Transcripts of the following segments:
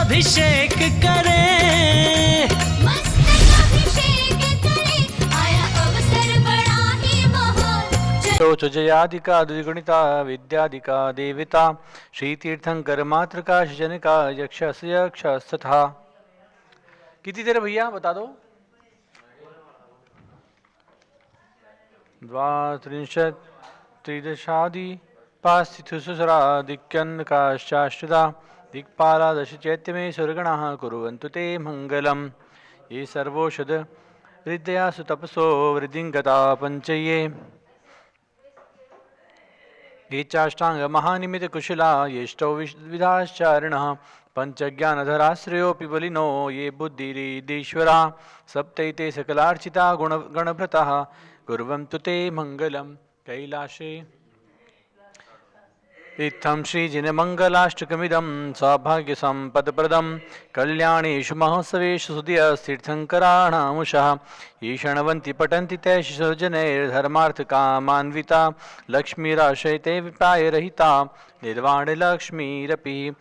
अभिषेक करें, मस्तक अभिषेक करें, आया अवसर बड़ा ही महान। जयादिका द्विगुणिता विद्यादिका देविता श्रीतीर्थंकर मातृका जनका यक्ष तथा। कितनी देर भैया बता दो? 32 त्रिदशादि पास्थितुसुसरादिक्यन्नकाश्चाष्टदा दिक्पाला दश चैत्यमे सुरगणाः कुर्वन्तु ते मङ्गलम्। ये सर्वौषध हृदयासु तपसो वृद्धिङ्गता पञ्चये ये चाष्टांग महानिमित कुशला येष्टौ विधाश्चारिणः पंचज्ञानधराश्रयोऽपि बलिनो ये बुद्धिरीदीश्वरा सप्तैते सकलार्चिता गणभृतः कुर्वन्तु ते मङ्गलं। कैलासे इत्थं श्रीजिनमङ्गलाष्टकमिदं सौभाग्यसम्पदप्रदं कल्याणेषु महोत्सवेषु सुधीयस्तीर्थङ्कराणामुषः ये शृण्वन्ति पठन्ति ते शिशुजनैर्धर्मार्थकामान्विता लक्ष्मीराशयते विपायरहिता निर्वाणलक्ष्मीरपि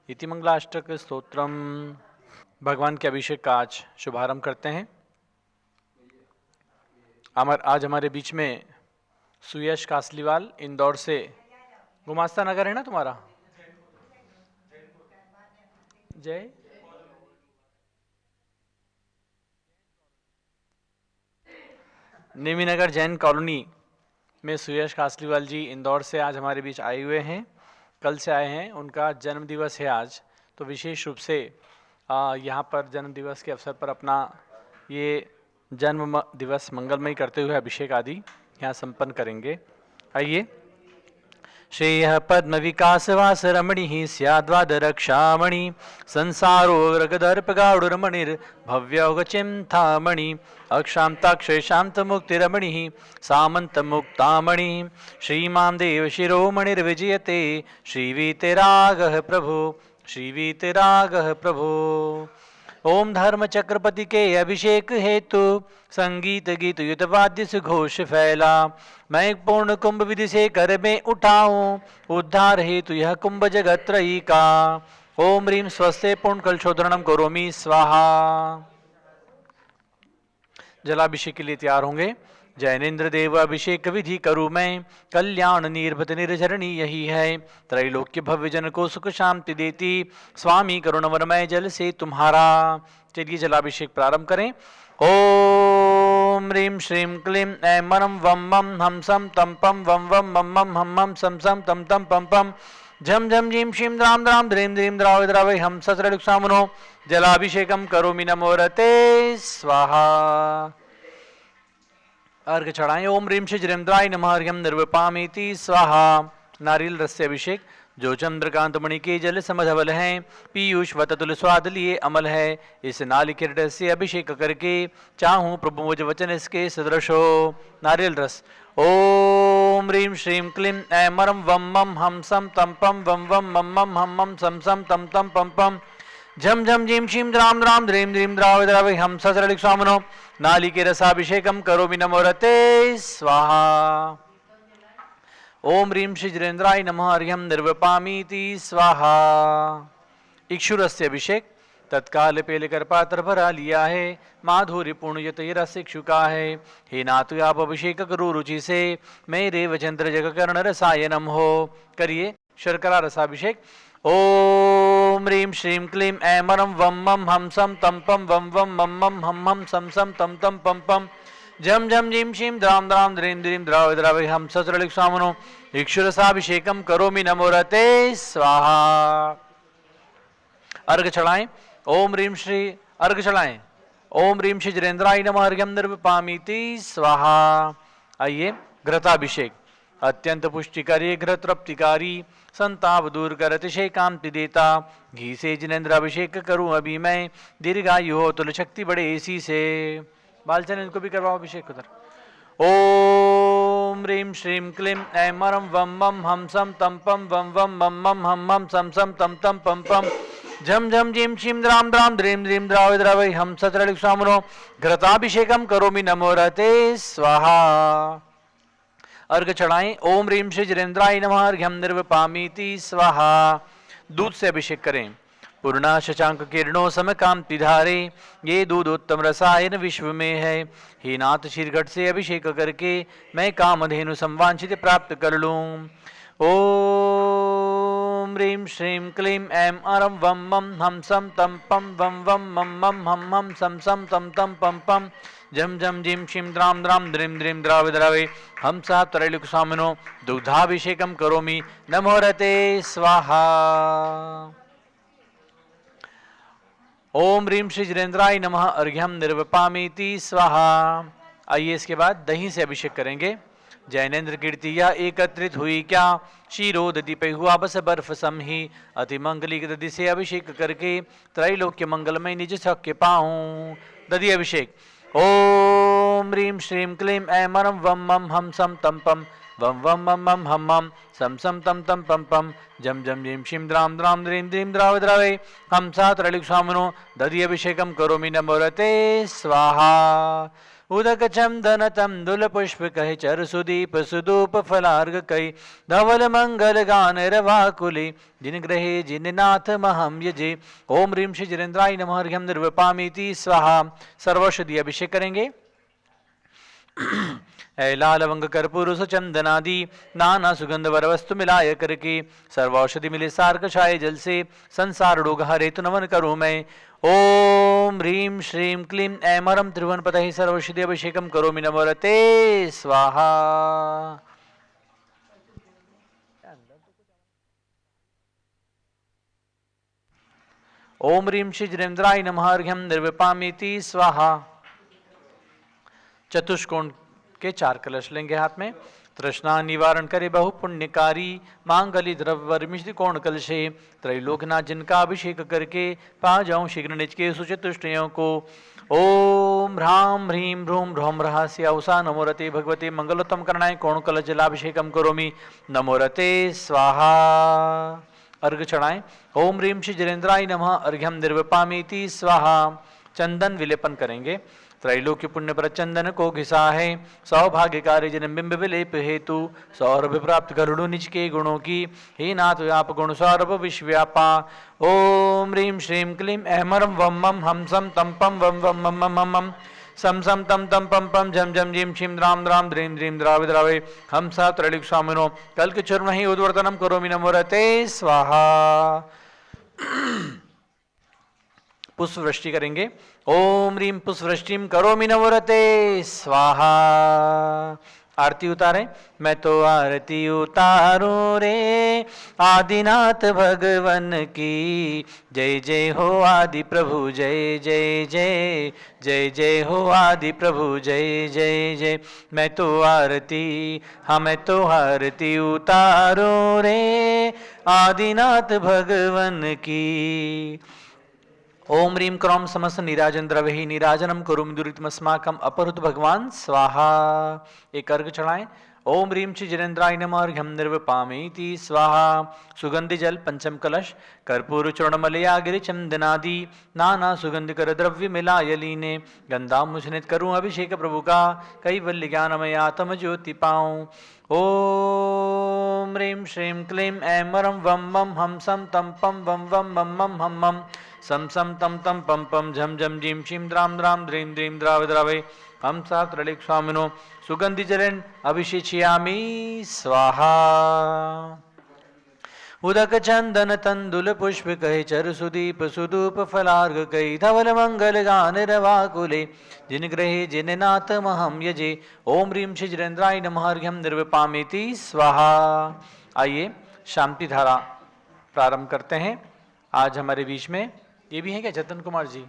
इति मंगलाष्टक स्तोत्रम। भगवान के अभिषेक का आज शुभारंभ करते हैं। आज हमारे बीच में सुयश कासलीवाल इंदौर से, गुमास्ता नगर है ना तुम्हारा? जय नेमीनगर जैन कॉलोनी में सुयश कासलीवाल जी इंदौर से आज हमारे बीच आए हुए हैं। कल से आए हैं, उनका जन्म दिवस है आज, तो विशेष रूप से यहाँ पर जन्म दिवस के अवसर पर अपना ये जन्म दिवस मंगलमय करते हुए अभिषेक आदि यहाँ संपन्न करेंगे। आइए। श्रेयः पद्म विकास वास रमणि स्याद्वाद रक्षामणि संसारो रगदर्पगाढुरमणिर् भव्यौग चिंतामणि अक्षांताक्षय शांत मुक्तिरमणि सामंत मुक्तामणि श्रीमां देव शिरोमणिर्विजयते श्रीवीतरागः प्रभो। ओम धर्म चक्रपति के अभिषेक हेतु संगीत गीत युत वाद्य सुघोष फैला। मैं पूर्ण कुंभ विधि से कर में उठाऊं उद्धार हेतु यह कुंभ जगत त्रयी का। ओम ह्रीं स्वस्ते पूर्ण कलशोधरणम करोमि स्वाहा। जलाभिषेक के लिए तैयार होंगे। जैनेन्द्र देव अभिषेक विधि करूँ मैं, कल्याण निर्भत निर्झरणी यही है। त्रैलोक्य भव्य जन को सुख शांति देती, स्वामी करुणवरमय जल से तुम्हारा। चलिए जलाभिषेक प्रारंभ करें। ओम ह्रीं श्रीं क्लीं ऐं मरं वं मं हम सम तम पम वं वं मम मम हम मम सम सम तम तम पम पम झम झम झीं शीं द्राम द्राम ध्रीं द्रीं द्रावय द्रावय हम सस्रलुक्षामनो। जलाभिषेकम करोमि नमो रते स्वाहा। अर्घ चढ़ाएं। ओम ह्रीं श्रीजरेन्द्राय नमः अर्घ्यं निर्वपामीति स्वाहा। नारियल रस से अभिषेक। जो चंद्रकांत मणि के जल समधवल है, पीयूष वततुल स्वाद लिए अमल है। इस नालिकेर रस से अभिषेक करके चाहूं प्रभु मुझ वचन इसके सदृश हो। नारियल रस। ओम ह्रीं श्रीं क्लीं ऐं मरं वं मं हम सम तम पम वं वं मम मम हम मम सम सम तम तम पम पम झम झम झीं शीं द्राम द्राम ध्रीं द्रीं द्रावय द्रावय हम सस्रलुक्षामनो। नालिके रसाभिषेकम करोमि नमो रते स्वाहा। ओम ह्रीं श्रीजरेन्द्राय नमः अर्घ्यं निर्वपामीति स्वाहा। इक्षुरस्य अभिषेक। तत्काल पेल कर पात्र भरा लिया है, माधुर्य पूर्ण यत रस इक्षुका है। हे नाथ आप अभिषेक करो रुचि से, मेरे वचंद्र जग कर्ण रसायनम हो। करिए शर्करा रसाभिषेक। ओम ह्रीं श्रीं क्लीं ऐं मरं वं मं हम सम तम पम वं वं मम मम हम हम सम सम तम तम पम पम झम झम झीं शीं द्राम द्राम ध्रीं द्रीं द्रावय द्रावय हम सस्रलुक्षामनो। इक्षुरसाभिषेकम करोमि नमो रते स्वाहा। अर्घ चढ़ाएं। ओम ह्रीं श्री अर्घ चढ़ाएं। ओम ह्रीं श्रीजरेन्द्राय नमः अर्घ्यं निर्वपामीति स्वाहा। आइए घृताभिषेक। अत्यंत पुष्टिकारी घृत तृप्तिकारी संताप दूर कर अतिशय कांति देता। घी से जिनेन्द्र अभिषेक करूं अभी मैं, दीर्घायु हो तुल शक्ति बढ़े इसी से। बालचंद इनको भी करवाओ अभिषेक उधर। ओम ह्रीं श्रीं क्लीं ऐं मरं वं मं हम सम तम पम वं वं मम मम हम मम सम सम तम तम पम पम झम झम झीं शीं द्राम द्राम ध्रीं द्रीं द्रावय द्रावय हम सस्रलुक्षामनो। घृताभिषेकम करोमि नमो रते स्वाहा। अर्घ चढ़ाएं। ओम ह्रीं श्रीजरेन्द्राय नमः अर्घ्यं निर्वपामीति स्वाहा। दूध से अभिषेक करें। पूर्णा शशांक किरणों समकांति धारे, ये दूध उत्तम रसायन विश्व में है। हे नाथ शीरघट से अभिषेक करके मैं कामधेनु संवांछित प्राप्त कर लूं। ओम ह्रीं श्रीं क्लीं ऐं अरं वं मं हम सम तम पम वं वं मम मम हम हम सम तम तम पम पम जम जम जिम शिम द्राम द्राम द्रीम द्रीम द्रावे द्रावे हम सा त्रैलोक्य स्वामिनो दुग्धाभिषेकम करोमि नमो रते स्वाहा। ओम ह्रीं श्री जिनेन्द्राय नमः अर्घ्यम निर्वपामीति स्वाहा। आइए इसके बाद दही से अभिषेक करेंगे। जैनेन्द्र कीर्ति या एकत्रित हुई क्या, क्षीरोदधि पे हुआ बस बर्फ सम ही। अति मंगलिक दधि से अभिषेक करके त्रैलोक्य मंगलमय निज सौख्य पाऊं। दधि अभिषेक। ओम ह्रीं श्रीं क्लीं ऐं अरं वं मं हम सम तम पम वं वं मम मम हम मम सम तम तम पम पम जम जम जिम शिम द्राम द्राम द्रीम द्रीम द्रावे द्रावे हम सा त्रैलोक्य स्वामिनो दधि अभिषेकम करोमि नमो रते स्वाहा। उदक चंदन तंदुल पुष्प कहे चर सुदीप सुदूप फलार्घ कई धवल मंगल गान रवाकुले जिन ग्रहे जिन नाथ महम यजे। ओम ह्रीं श्री जिनेन्द्राय नमः अर्घ्यम निर्वपामीति स्वाहा। सर्वौषधि अभिषेक करेंगे। ऐला लवंग कर्पूर सुचंदनादि नाना सुगंध वर वस्तु मिलाय करके सर्वौषधि मिले सार कषाय जल से संसार रोग हरे तो नमन करूं मैं। ओम ह्रीं श्रीं क्लीं ऐं अरं त्रिभुवन पतये सर्वौषधि अभिषेकम करोमि नमो रते स्वाहा। ओम ह्रीं श्री जिनेन्द्राय नमः अर्घ्यम निर्वपामीति स्वाहा। चतुष्कोण के 4 कलश लेंगे हाथ में। तृष्णा निवारण करे बहु पुण्यकारी मांगली द्रव्य मिश्र कोण कलशे त्रैलोकनाथ जिनका अभिषेक करके पा जाऊं शीघ्र निज के सुचतुष्टयों को। ओम ह्रां ह्रीं ह्रूं ह्रौं ह्रास्य उषा नमो रते भगवते मंगलोत्तम करणाय कोण कलश जलाभिषेकम करोमि नमो रते स्वाहा। अर्घ चढ़ाएं। ओम ह्रीं श्री जिनेन्द्राय नमः अर्घ्यम निर्वपामीति स्वाहा। चंदन विलेपन करेंगे। त्रैलोक्य पुण्य पर चंदन को घिसा है सौभाग्यकारी जन बिंब विलेप हेतु सौरभ प्राप्त गरुड़ निज के गुणों की। हे नाथ व्याप गुण सौरभ विश्वव्यापा। ओम ह्रीं श्रीं क्लीं ऐं अरं वं मं हम सम तम पम वं वं मम मम मम सम तम तम पम पम झम झम जिम छिम द्राम द्राम द्रीम द्रीम द्रावे द्रावे हम सा त्रैलोक्य स्वामिनो कल्क चुर्महि उद्वर्तनम करोमि नमो रते स्वाहा। पुष्पवृष्टि करेंगे। ओम ह्रीं पुष्पवृष्टिम करोमि नमो रते स्वाहा। आरती उतारें। मैं तो आरती उतारूं रे आदिनाथ भगवन की जय जय हो आदि प्रभु जय जय जय जय जय हो आदि प्रभु जय जय जय। मैं तो आरती मैं तो आरती उतारूं रे आदिनाथ भगवन की। ओम ह्रीं क्रौं समस्त निराजन द्रवहि निराजनम करोमि दुरितमस्माकम अपहृत भगवान स्वाहा। एक अर्घ चढ़ाएं। ओम ह्रीं श्री जिनेन्द्राय नमः अर्घ्यम निर्वपामीति स्वाहा। सुगंधि जल पंचम कलश कर्पूर चूर्णमलया गिरि चंदनादि नाना सुगंध कर द्रव्य मिलाय लीने गंधा मुझनित करूं अभिषेक प्रभु का कैवल्य ज्ञानमय आत्म ज्योति पाऊं। ओम ह्रीं श्रीं क्लीं ऐं अरं वं मं हम सम तम पम वं वं मम मम हम मम सम तम तम पम पम झम झम जिम शिम द्राम द्राम द्रीम द्रीम द्रावे द्रावे हम सा त्रैलोक्य स्वामिनो सुगंधि जलेन अभिषेचयामि स्वाहा। उदक चंदन तंदुल पुष्प कहे चर सुदीप सुदूप फलार्घ कई धवल मंगल गान रवाकुले जिन ग्रहे जिन नाथ महम यजे। ओम ह्रीं श्री जिनेन्द्राय नमः अर्घ्यम निर्वपामीति स्वाहा। आइए शांति धारा प्रारंभ करते हैं। आज हमारे बीच में ये भी हैं क्या जतन कुमार जी?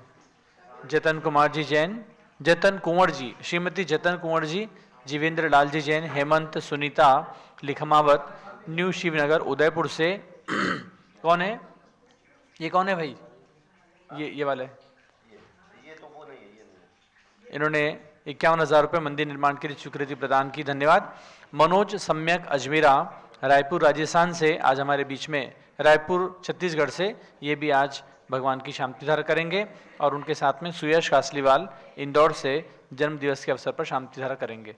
जतन कुमार जी जैन, जतन कुंवर जी, श्रीमती जतन कुंवर जी, जीवेंद्र लाल जी जैन, हेमंत सुनीता लिखमावत न्यू शिवनगर उदयपुर से। कौन है ये? कौन है भाई? ये वाले इन्होंने 51,000 रुपये मंदिर निर्माण के लिए स्वीकृति प्रदान की, धन्यवाद। मनोज सम्यक अजमेरा रायपुर राजस्थान से आज हमारे बीच में, रायपुर छत्तीसगढ़ से ये भी आज भगवान की शांति धारा करेंगे। और उनके साथ में सुयश कासलीवाल इंदौर से जन्म दिवस के अवसर पर शांति धारा करेंगे।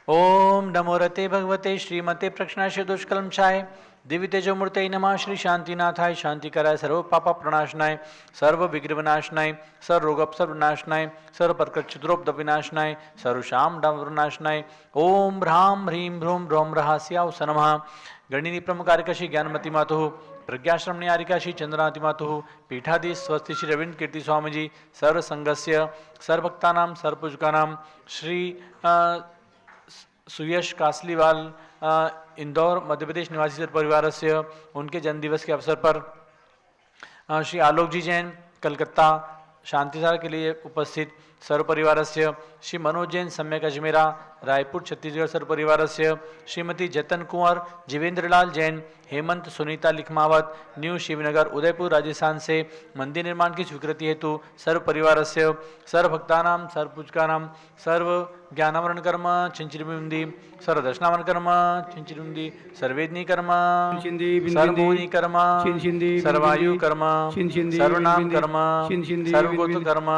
ओम नमो रते भगवते श्रीमते प्रक्षणाश दुष्कलमशाय दिव्य तेजोमूर्तये नमः। श्री शांतिनाथाय शांतिकराय सर्व पाप प्रणाशनाय सर्व विग्रह विनाशनाय सर्व रोग विनाशनाय सर्व प्रकृत विनाशनाय सर्व शाम डाम विनाशनाय ओम ह्रां ह्रीं भ्रूं भ्रौं रहस्याव नमः। गणिनी प्रमुखारिकाशी ज्ञानमती मातु प्रज्ञाश्रम निहारिकाशी चंद्रनाथी मातु पीठाधीश स्वस्ति श्री रविंद्र कीर्ति स्वामी जी सर्व संघस्य सर्वभक्तानां सर्वपूजकानां श्री सुयश कासलीवाल इंदौर मध्य प्रदेश निवासी परिवार से उनके जन्मदिवस के अवसर पर श्री आलोक जी जैन कलकत्ता शांतिसार के लिए उपस्थित सर्व परिवार से श्री मनोज जैन सम्यक अजमेरा रायपुर छत्तीसगढ़ सर्व परिवार से श्रीमती जतन कुंवर जीवेंद्रलाल जैन हेमंत सुनीता लिखमावत न्यू शिवनगर उदयपुर राजस्थान से मंदिर निर्माण की स्वीकृति हेतु सर्व परिवार से सर्व भक्तानां सर्व पूजकानां सर्व ज्ञानावरण कर्म चिंचिरिबिंदी सर्व दर्शनावरण कर्म चिंचिरिबिंदी सर्वेदनी कर्म सर्वभुवनी कर्म सर्वायु कर्म सर्वनाम कर्म सर्वगोत्र कर्म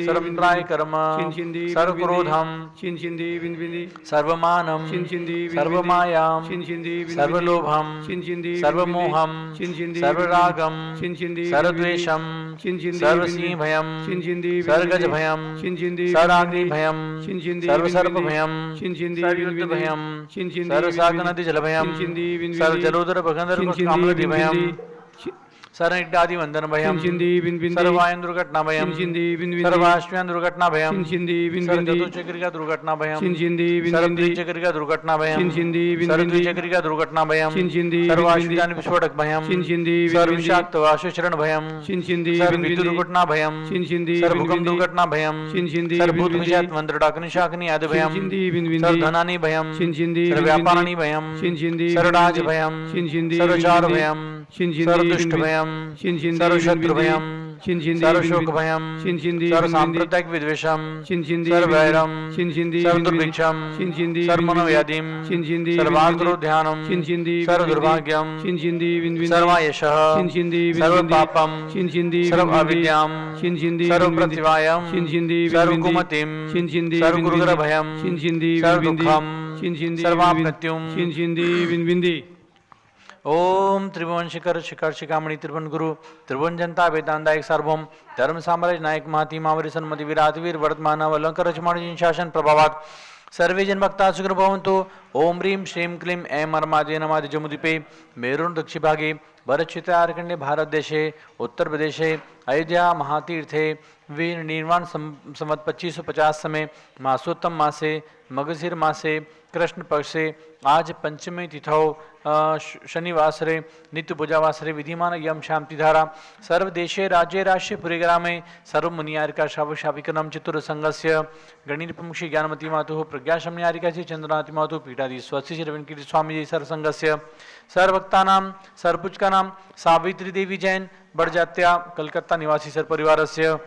सर्वत्राय कर्म सर्वक्रोधम सर्वमानम सर्वमायाम सर्वलोभम सर्वमोहम सर्वरागम सर्वद्वेषम सर्वसिंहभयम सर्वगजभयम सर्वाग्निभयम सर्वसर्पभयम सर्वयुद्धभयम सर्वसागरनदीजलभयम सर्वजलोदर भगंधर्वकामलदिभयम सर्वनिटादि वंदन भयम सर्वायन दुर्घटना भयम सर्वाश्वयन दुर्घटना भयम सर्वचक्रिका दुर्घटना भयम सर्वद्विचक्रिका दुर्घटना भयम सर्वद्विचक्रिका दुर्घटना भयम सर्वाश्वजान विस्फोटक भयम सर्वविषाक्त वाशुचरण भयम सर्वविद्युत दुर्घटना भयम सर्वभूकंप दुर्घटना भयम सर्वभूत विजात मंत्र डाकनि शाकनि आदि भयम सर्वधनानि भयम सर्वव्यापाराणि भयम सर्वराज भयम सर्वचार भयम सर्वदुष्ट भयम सर्वशत्रु भयम सर्वशोक भयम सर्वसांप्रदायिक विद्वेषम सर्ववैरम सर्वदुर्भिक्षम सर्वमनोव्याधिम सर्वार्धोध्यानम सर्वदुर्भाग्यम सर्वायशः सर्वपापम सर्वाविद्याम सर्वप्रतिभायम सर्वकुमतिम सर्वगुरुग्रभयम सर्वदुःखम सर्वापनत्युम ओम त्रिभुवन शिखर शिखर शिखामणि त्रिभुवन गुरु त्रिभुवन जनता वेदांतायक सार्वभौम धर्म साम्राज्य नायक महाती मावरी सन्मति विराटवीर वर्तमान अलंकार रचमाणि शासन प्रभावात सर्वे जन भक्ता सुखिनो भवन्तु। ओम ह्रीं श्रीं क्लीं ऐं अर्मादय नमादि जमुदीपे मेरुन् दक्षिभागे भरतक्षेत्रे आर्कण्डे भारत देशे उत्तर प्रदेशे अयोध्या महातीर्थे वीर निर्वाण संवत 2550 समय मासोत्तम मासे मगशिर मासे कृष्ण पक्षे आज पंचमी तिथौ शनिवासरे नित्य पूजावासरे विधिमान यम शांतिधारा सर्वदेशे राज्ये राष्ट्रे पुरीग्रामे सर्वमुनियारिका शाविकनम चतुर संघस्य गणित प्रमुखी ज्ञानमती मातु प्रज्ञाशमनियारिका श्री चंद्रनाथी मातु पीठाधीश स्वस्ति श्री रविंद्र कीर्ति स्वामी जी सर्वसंघस्य सर्वभक्तानां सर्वपूजकानां सावित्री देवी जैन बड़जात्या कलकत्ता निवासी सर्वपरिवारस्य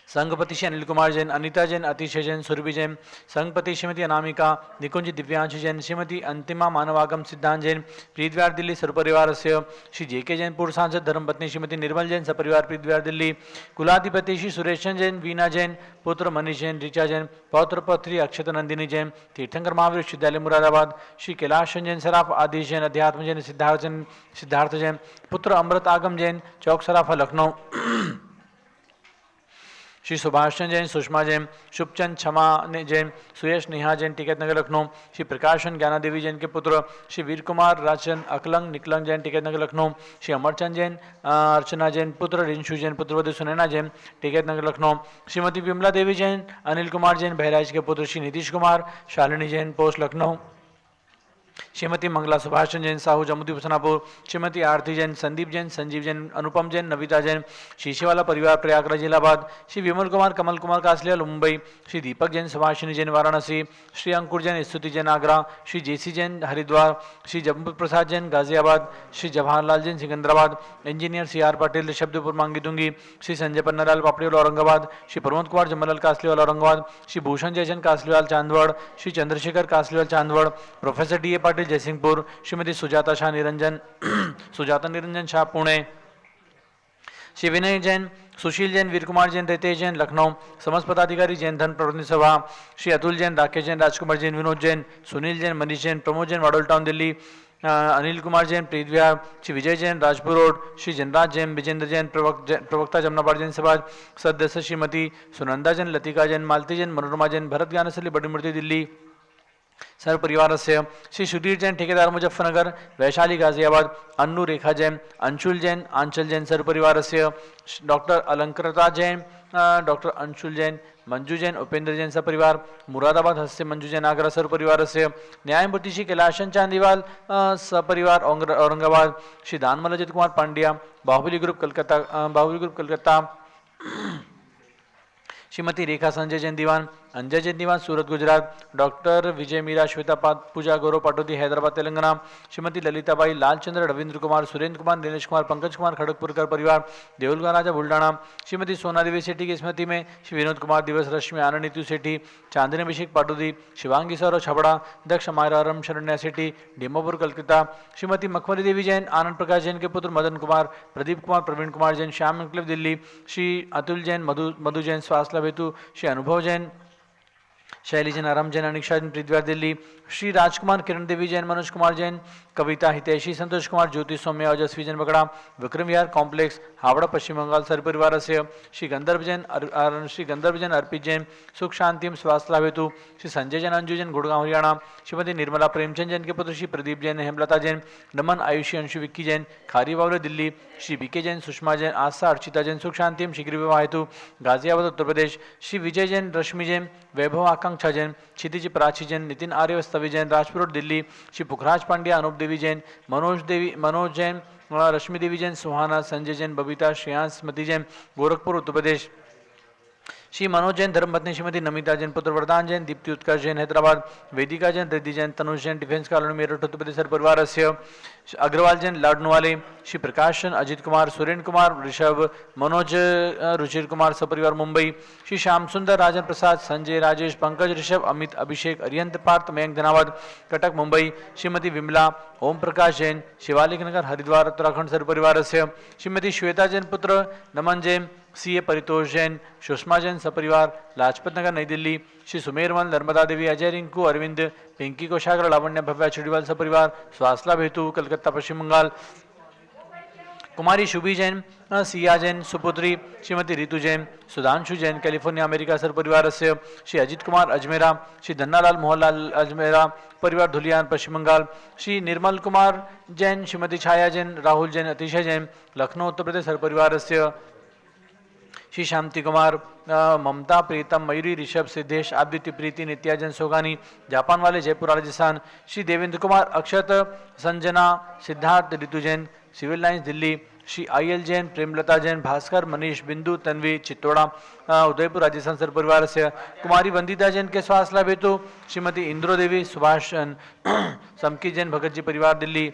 संघपति श्री अनिल कुमार जैन अनिता जैन अतिशय जैन सुरभि जैन संघपति श्रीमती अनामिका निकुंज दिव्यांश जैन श्रीमती अंतिमा मानवागम सिद्धांत जैन प्रीतविहार दिल्ली सर्वपरिवार से श्री जेके जैन पूर्व सांसद धर्मपत्नी श्रीमती निर्मल जैन सपरिवार प्रीतविहार दिल्ली कुलाधिपति श्री सुरेश जैन वीना जैन पुत्र मनीष जैन ऋचा जैन पौत्र पौत्री अक्षत नंदिनी जैन तीर्थंकर महावीर विश्वविद्यालय मुरादाबाद श्री कैलाश जैन सराफ आदिश जैन अध्यात्म जैन सिद्धार्थ जैन पुत्र अमृत आगम जैन चौक सराफा लखनऊ श्री सुभाष जैन सुषमा जैन शुभचंद क्षमा जैन सुयश नेहा जैन टिकट नगर लखनऊ श्री प्रकाशन ज्ञाना देवी जैन के पुत्र श्री वीर कुमार राजन अकलंग निकलंग जैन टिकट नगर लखनऊ श्री अमरचंद जैन अर्चना जैन पुत्र रिंशु जैन पुत्रवधु सुनैना जैन टिकट नगर लखनऊ श्रीमती विमला देवी जैन अनिल कुमार जैन बहराइच के पुत्र श्री नीतीश कुमार शालिनी जैन पोस्ट लखनऊ श्रीमती मंगला सुभाष जैन साहू जमुदी हुसनापुर श्रीमती आरती जैन संदीप जैन संजीव जैन अनुपम जैन नविता जैन शीशेवाला परिवार Prayagraj Allahabad Shri Vimal Kumar Kamal Kumar कासलियाल Mumbai Shri Deepak Jain Subhashini Jain Varanasi Shri Ankur Jain Stuti Jain Agra Shri J C Jain Haridwar Shri Jammu Prasad Jain Ghaziabad Shri Jawaharlal Jain Secunderabad engineer C R Patil Shabdpur Mangitungi Shri Sanjay Pannalal Papdiwal Aurangabad Shri Pramod Kumar Jamlal Kasliwal Aurangabad Shri Bhushan Jaichand Kasliwal Chandwad Shri Chandrashekhar Kasliwal Chandwad professor D A Patil Jaysingpur Shrimati Sujata Shah Niranjan Sujata Niranjan Shah Pune Shri Vinay Jain Sushil Jain Veer Kumar Jain Ritesh Jain Lucknow समस्त पदाधिकारी जैन धन प्रतिनिधि सभा श्री अतुल जैन राकेश जैन राजकुमार जैन विनोद जैन सुनील जैन मनीष जैन प्रमोद जैन वाडोल टाउन दिल्ली अनिल कुमार जैन प्रीत विहार, श्री विजय जैन राजपुर रोड, श्री जनराज जैन विजेंद्र जैन प्रवक्ता जमनाबाद जैन समाज, सदस्य श्रीमती सुनंदा जैन लतिका जैन मालती जैन मनोरमा जैन भरत ज्ञानशैली बड़ी मूर्ति दिल्ली सर्व परिवार से, श्री सुधीर जैन ठेकेदार मुजफ्फरनगर वैशाली गाजियाबाद, अन्नू रेखा जैन अंशुल जैन आंचल जैन सर्व परिवार से, डॉक्टर अलंकृता जैन डॉक्टर अंशुल जैन मंजू जैन उपेंद्र जैन सपरिवार मुरादाबाद हस्ते मंजू जैन आगरा सर्व परिवार से, न्यायमूर्ति श्री कैलाशन चांदीवाल सपरिवार औरंगाबाद, श्री दानमल अजित कुमार पांड्या बाहुबली ग्रुप कलकत्ता श्रीमती रेखा संजय जैन दीवान अंजय जैन दीवान सूरत गुजरात, डॉक्टर विजय मीरा श्वेता पूजा गौरव पाटोदी हैदराबाद तेलंगाना, श्रीमती ललिताबाई लालचंद्र रविंद्र कुमार सुरेंद्र कुमार नीलेश कुमार पंकज कुमार खड़गपुरकर परिवार देउलगा राजा बुल्डाना, श्रीमती सोना देवी सेठी की स्मृति में श्री विनोद कुमार दिवस रश्मि आनंद नीतू सेठी चांदनी अभिषेक पाटोदी शिवांगी सौरव छबड़ा दक्ष मायरारम शरण्या सेठी डीमापुर कलकत्ता, श्रीमती मखमली देवी जैन आनंद प्रकाश जैन के पुत्र मदन कुमार प्रदीप कुमार प्रवीण कुमार जैन श्याम एनक्लेव दिल्ली, श्री अतुल जैन मधु जैन स्वास्थ्य हेतु, श्री अनुभव जैन शैली जैन आराम जैन अनिक्षा जैन पृथ्वीराज दिल्ली, श्री राजकुमार किरण देवी जैन मनोज कुमार जैन कविता हितैषी संतोष कुमार ज्योति सौम्य ओजस्वी जैन बगड़ा विक्रम विहार कॉम्प्लेक्स हावड़ा पश्चिम बंगाल सर्व परिवार से, श्री गंधर्व जैन अर्पित जैन सुख शांतिम स्वास्थ्य लाभ हेतु, श्री संजय जैन अंजू जैन गुड़गांव हरियाणा, श्रीमती निर्मला प्रेमचंद जैन के पुत्र श्री प्रदीप जैन हेमलता जैन नमन आयुषी अंशु विक्की जैन खारी बावले दिल्ली, श्री बीके जैन सुषमा जैन आस्था अर्चिता जैन सुख शांतिम शीघ्र विवाह हेतु गाजियाबाद उत्तर प्रदेश, श्री विजय जैन रश्मि जैन वैभव आकांक्षा जैन क्षितिज प्राची जैन नितिन आर्य स्तवी जैन राजपुर दिल्ली, श्री पुखराज पांड्या अनूप देवी जैन मनोज जैन रश्मि देवी जैन सुहाना संजय जैन बबीता श्रेयांश स्मृति जैन गोरखपुर उत्तर प्रदेश, श्री मनोज जैन धर्मपत्नी श्रीमती नमिता जैन पुत्र वरदान जैन दीप्ति उत्कर्ष जैन हैदराबाद, वेदिका जैन रिद्धि जैन तनुष जैन डिफेंस कॉलोनी मेरठ उत्तर प्रदेश परिवार से, अग्रवाल जैन लाडनवाले, श्री प्रकाशन अजित कुमार सुरेंद्र कुमार ऋषभ मनोज रुचिर कुमार सपरिवार मुंबई, श्री श्याम सुंदर राजन प्रसाद संजय राजेश पंकज ऋषभ अमित अभिषेक अरियंत पार्थ मयंक धनावत कटक मुंबई, श्रीमती विमला ओम प्रकाश जैन शिवालिक नगर हरिद्वार उत्तराखंड सर्व परिवार से, श्रीमती श्वेता जैन पुत्र नमन जैन सीए परितोष जैन सुषमा जैन सपरिवार लाजपत नगर नई दिल्ली, श्री सुमेरवन नर्मदा देवी अजय रिंकू अरविंद पिंकी कोशाग्र लावण्य भव्या चुड़ीवाल सपरिवार स्वास्थ्य लाभ हेतु कलकत्ता पश्चिम बंगाल, कुमारी शुभी जैन सिया जैन सुपुत्री श्रीमती रितु जैन सुधांशु जैन कैलिफोर्निया अमेरिका सर परिवार से, श्री अजित कुमार अजमेरा श्री धन्नालाल मोहनलाल अजमेरा परिवार धुलियान पश्चिम बंगाल, श्री निर्मल कुमार जैन श्रीमती छाया जैन राहुल जैन अतिशय जैन लखनऊ उत्तर प्रदेश सर परिवार से, श्री शांति कुमार ममता प्रीतम मयूरी ऋषभ सिद्धेश आदित्य प्रीति नित्या जैन सोगानी जापान वाले Jaipur Rajasthan, Shri Devendra Kumar Akshat Sanjana Siddharth Ritu Jain Civil Lines Delhi, Shri I L Jain Premlata Jain Bhaskar Manish Bindu Tanvi Chittora Udaipur Rajasthan सर परिवार से, कुमारी वंदिता जैन के स्वास्थ्य लाभ हेतु श्रीमती इंद्रो देवी सुभाष समकी जैन भगत जी परिवार दिल्ली,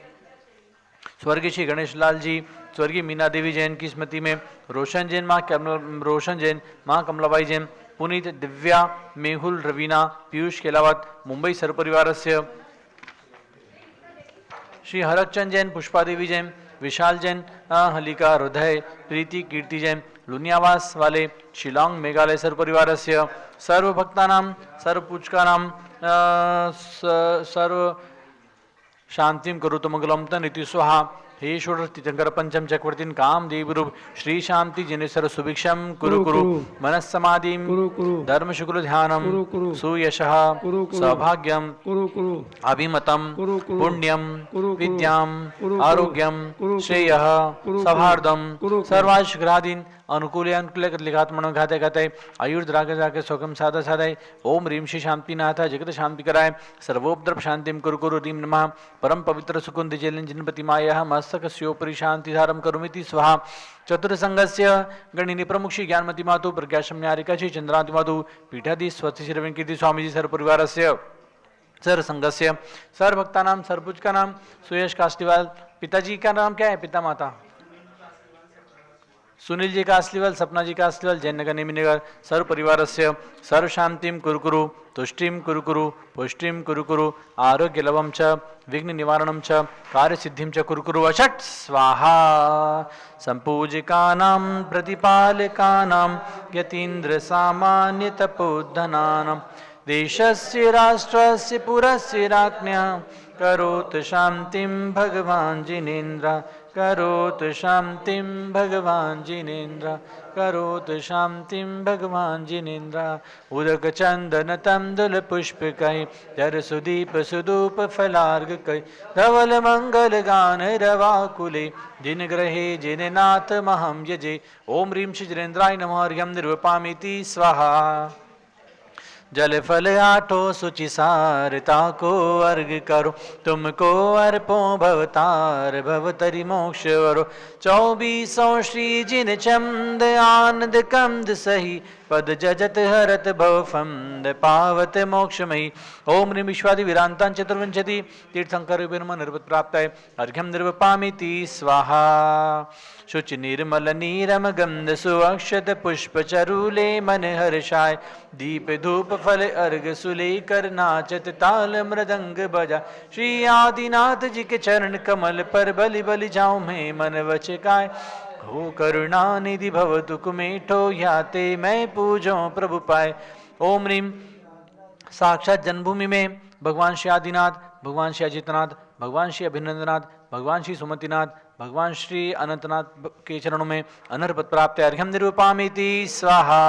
स्वर्गीय श्री गणेश लाल जी स्वर्गीय मीना देवी जैन की स्मृति में रोशन जैन माँ कमलाबाई जैन पुनीत दिव्या मेहुल रवीना पीयूष केलावत मुंबई सर परिवार से, श्री हरकचंद जैन पुष्पा देवी जैन विशाल जैन हलिका हृदय प्रीति कीर्ति जैन लुनियावास वाले शिलोंग मेघालय सर परिवार से, सर्व भक्तानाम सर्व पूजकानाम सर्व शांतिम करुतो मंगलम तनिति स्वाहा हे षोडश तीर्थंकर पंचम चक्रवर्तीन काम देवरूप श्री शांति जनेश्वर सुभिक्षम कुरु कुरु मनस्समाधिम धर्म शुक्ल ध्यानम सुयशः सौभाग्यम अभिमतम पुण्यम विद्याम आरोग्यम श्रेयः सौहार्दम सर्वाशुग्रादीन अनुकूल लिखात मनो घाते घाते आयुर्द्राग जाके सुखम साधा साधाय ओम ह्रीम श्री शांतिनाथ जगत शांति कराय सर्वोपद्रव शांतिम कुरु कुरु ह्रीम नमः परम पवित्र सुकुंद जैन जिनपति माया मस्तकस्योपरि शांतिधारम करुमिति स्वाहा चतुर्संगस्य गणिनी प्रमुख श्री ज्ञानमती मातु प्रज्ञाशम्यारिका श्री चंद्रांति मातु पीठाधीश स्वस्ति श्री वेंकटी स्वामी सर परिवार से सर संघस्य सर भक्ता नाम सरपुज का नाम सुयश कास्लीवाल, पिताजी का नाम क्या है पिता माता सुनील जी का असलीवाल सपना जी का असलीवाल जैन नगर नेमी नगर सर्व परिवार से सर्व शांतिम कुरुकुरु तुष्टिम कुरुकुरु पुष्टिम कुरुकुरु आरोग्य लवम च विघ्न निवारणम च कार्य सिद्धिम च कुरुकुरु अषट स्वाहा संपूजिकानां प्रतिपालकानां यतीन्द्र सामान्य तपोधनानां देशस्य राष्ट्रस्य पुरस्य राज्ञः करोत शांतिं भगवान जिनेन्द्र करोत शांतिं भगवान जिनेन्द्र करोत शांतिं भगवान जिनेन्द्र उदक चंदन तंदुल पुष्प कई जर सुदीप सुदूप फलार्ग कई धवल मंगल गान रवाकुले जिन ग्रहे जिन नाथ महम यजे ओम ह्रीं श्री जिनेन्द्राय नमः अर्घ्यं निर्वपामीति स्वाहा जल फल आठो सुचि सारता को अर्घ करो तुमको अर्पो भवतार भवतरि मोक्ष वरो 2400 श्री जिन चंद आनंद कंद सही पद जजत हरत भव फंद पावत मोक्षमयी ओम ह्रीं विश्वादि विरांतां चतुर्विंशति तीर्थंकर विर्म निर्वत प्राप्त है अर्घ्यं निर्वपामीति स्वाहा शुचि निर्मल नीरम गंध सुअक्षत पुष्प चरूले मन हर्षाय दीप धूप फल अर्घ सुलेकर नाचत ताल मृदंग बजा श्री आदिनाथ जी के चरण कमल पर बलि बलि जाऊं मैं मन वचकाय हो करुणा निधि भव दुख मेठो याते मैं पूजो प्रभु पाए ओम ह्रीं साक्षात जन्मभूमि में भगवान श्री आदिनाथ भगवान श्री अजितनाथ भगवान श्री अभिनंदनाथ भगवान श्री सुमतिनाथ भगवान श्री अनंतनाथ के चरणों में अनर्पत प्राप्त है अर्घ्यं निरूपामीति स्वाहा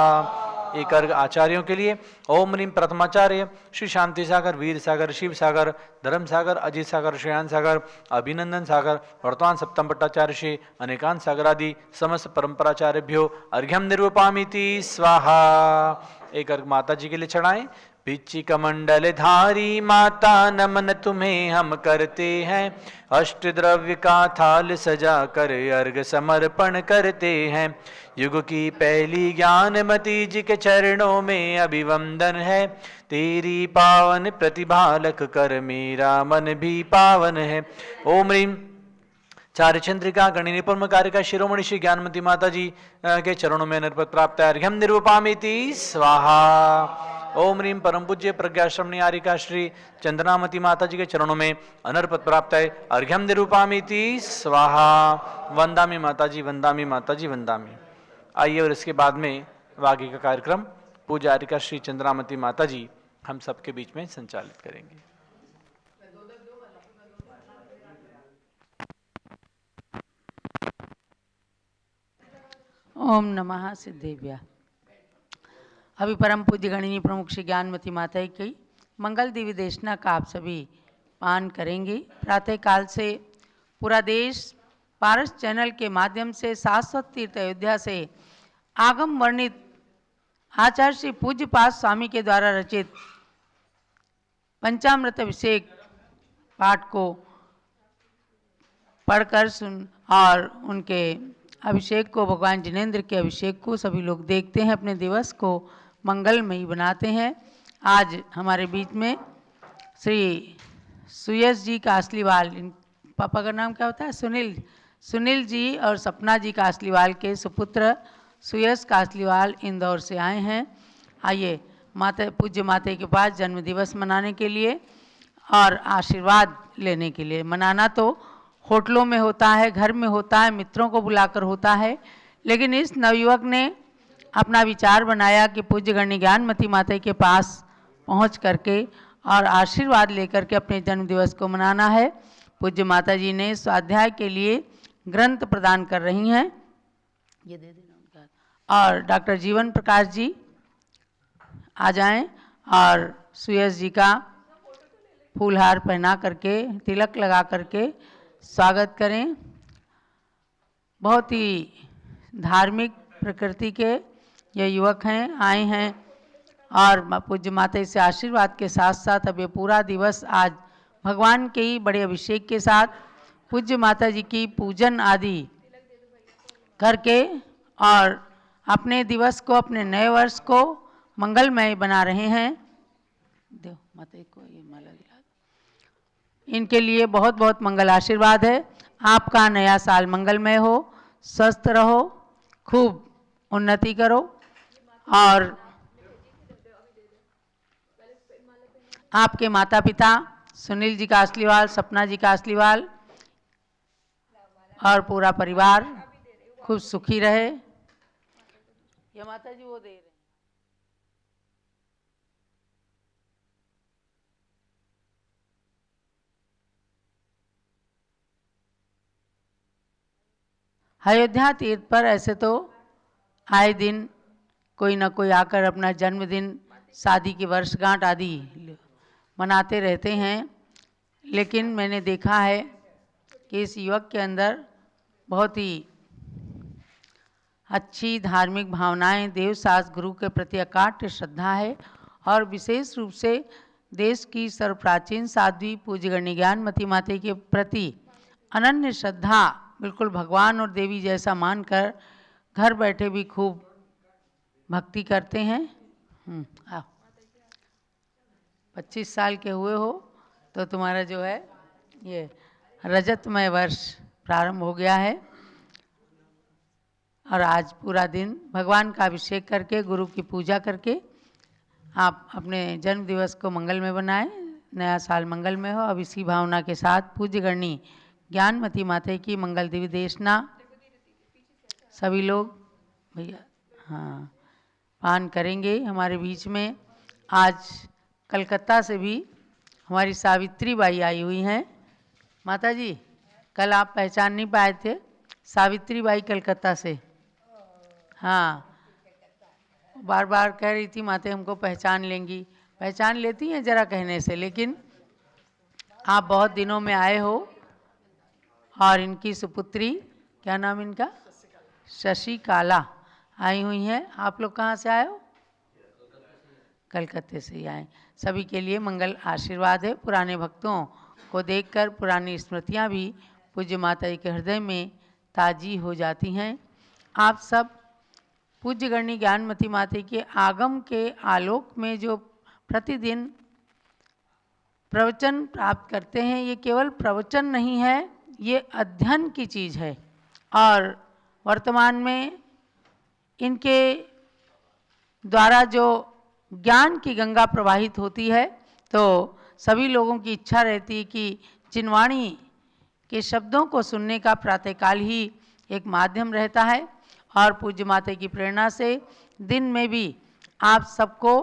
एक अर्घ आचार्यों के लिए ओम ह्रीं प्रथमाचार्य श्री शांति सागर वीर सागर शिव सागर धर्म सागर अजित सागर श्रेयान सागर अभिनंदन सागर वर्तमान सप्तम भट्टाचार्य श्री अनेकांत सागर आदि समस्त परंपराचार्यभ्यो अर्घ्यं निरूपामीति स्वाहा एक अर्घ माता जी के लिए चढ़ाएं पिच्ची कमंडल धारी माता नमन तुम्हें हम करते हैं अष्ट द्रव्य का थाल सजा कर अर्घ समर्पण करते हैं युग की पहली ज्ञानमती जी के चरणों में अभिवंदन है तेरी पावन प्रतिभा लख कर मेरा मन भी पावन है ओम ह्रीं चार्य चंद्रिका गणि निपुण कार्य का शिरोमणि श्री ज्ञानमती माता जी के चरणों में निर्पत प्राप्त है अर्घ्यं निरूपामीति स्वाहा ओम ह्रीं परम पूज्य प्रज्ञाश्रमणी आरिका श्री चंद्रनामती माता जी के चरणों में अनर्पत प्राप्त है अर्घ्यं निरूपामीति स्वाहा वंदामी माता जी वंदामी माता जी वंदामी आइए और इसके बाद में आगे का कार्यक्रम पूज्य आरिका श्री चंद्रनामती माता जी हम सबके बीच में संचालित करेंगे। ओम नमः सिद्धेभ्यः। अभी परम पूज्य गणिनी प्रमुख श्री ज्ञानमती माता की मंगल देवी देशना का आप सभी पान करेंगे। प्रातः काल से पूरा देश पारस चैनल के माध्यम से शाश्वत तीर्थ अयोध्या से आगम वर्णित आचार्य श्री पूज्य पाद स्वामी के द्वारा रचित पंचामृत अभिषेक पाठ को पढ़कर सुन और उनके अभिषेक को भगवान जिनेन्द्र के अभिषेक को सभी लोग देखते हैं, अपने दिवस को मंगलमयी बनाते हैं। आज हमारे बीच में श्री सुयश जी कासलीवाल, इन पापा का नाम क्या होता है? सुनील जी और सपना जी कासलीवाल के सुपुत्र सुयश कासलीवाल इंदौर से आए हैं। आइए माता पूज्य माता के पास जन्म दिवस मनाने के लिए और आशीर्वाद लेने के लिए। मनाना तो होटलों में होता है, घर में होता है, मित्रों को बुलाकर होता है, लेकिन इस नवयुवक ने अपना विचार बनाया कि पूज्य गणनी ज्ञानमती माता के पास पहुंच करके और आशीर्वाद लेकर के अपने जन्म दिवस को मनाना है। पूज्य माता जी ने स्वाध्याय के लिए ग्रंथ प्रदान कर रही हैं, ये दे देना उनका। और डॉक्टर जीवन प्रकाश जी आ जाएं और सुयश जी का फूलहार पहना करके तिलक लगा करके स्वागत करें। बहुत ही धार्मिक प्रकृति के ये युवक हैं, आए हैं और पूज्य माता से आशीर्वाद के साथ साथ अब ये पूरा दिवस आज भगवान के ही बड़े अभिषेक के साथ पूज्य माता जी की पूजन आदि करके और अपने दिवस को, अपने नए वर्ष को मंगलमय बना रहे हैं। दो माता को ये माला दिला दो। इनके लिए बहुत बहुत मंगल आशीर्वाद है। आपका नया साल मंगलमय हो, स्वस्थ रहो, खूब उन्नति करो और आपके माता पिता सुनील जी कासलीवाल, सपना जी कासलीवाल और पूरा परिवार खूब सुखी रहे। ये माता जी वो दे रहे हैं। अयोध्या तीर्थ पर ऐसे तो आए दिन कोई ना कोई आकर अपना जन्मदिन, शादी की वर्षगांठ आदि मनाते रहते हैं, लेकिन मैंने देखा है कि इस युवक के अंदर बहुत ही अच्छी धार्मिक भावनाएं, देव शास्त्र गुरु के प्रति अकाट्य श्रद्धा है और विशेष रूप से देश की सर्वप्राचीन साध्वी पूज्यगण्य ज्ञानमती माता के प्रति अनन्य श्रद्धा, बिल्कुल भगवान और देवी जैसा मानकर घर बैठे भी खूब भक्ति करते हैं। आओ, 25 साल के हुए हो तो तुम्हारा जो है ये रजतमय वर्ष प्रारंभ हो गया है और आज पूरा दिन भगवान का अभिषेक करके, गुरु की पूजा करके आप अपने जन्म दिवस को मंगल में बनाएं, नया साल मंगल में हो। अब इसी भावना के साथ पूज्यगण्य ज्ञानमती माता की मंगल दिव्य देशना सभी लोग भैया हाँ पान करेंगे। हमारे बीच में आज कलकत्ता से भी हमारी सावित्री बाई आई हुई हैं। माता जी, कल आप पहचान नहीं पाए थे, सावित्री बाई कलकत्ता से। हाँ, बार बार कह रही थी माता हमको पहचान लेंगी, पहचान लेती हैं जरा कहने से, लेकिन आप बहुत दिनों में आए हो। और इनकी सुपुत्री, क्या नाम इनका, शशिकाला आई हुई हैं। आप लोग कहाँ से आए हो? कलकत्ते से ही आए। सभी के लिए मंगल आशीर्वाद है। पुराने भक्तों को देखकर पुरानी स्मृतियाँ भी पूज्य माता जी के हृदय में ताजी हो जाती हैं। आप सब पूज्यगण्य ज्ञानमती माता के आगम के आलोक में जो प्रतिदिन प्रवचन प्राप्त करते हैं, ये केवल प्रवचन नहीं है, ये अध्ययन की चीज़ है। और वर्तमान में इनके द्वारा जो ज्ञान की गंगा प्रवाहित होती है, तो सभी लोगों की इच्छा रहती है कि जिनवाणी के शब्दों को सुनने का प्रातःकाल ही एक माध्यम रहता है। और पूज्य माता की प्रेरणा से दिन में भी आप सबको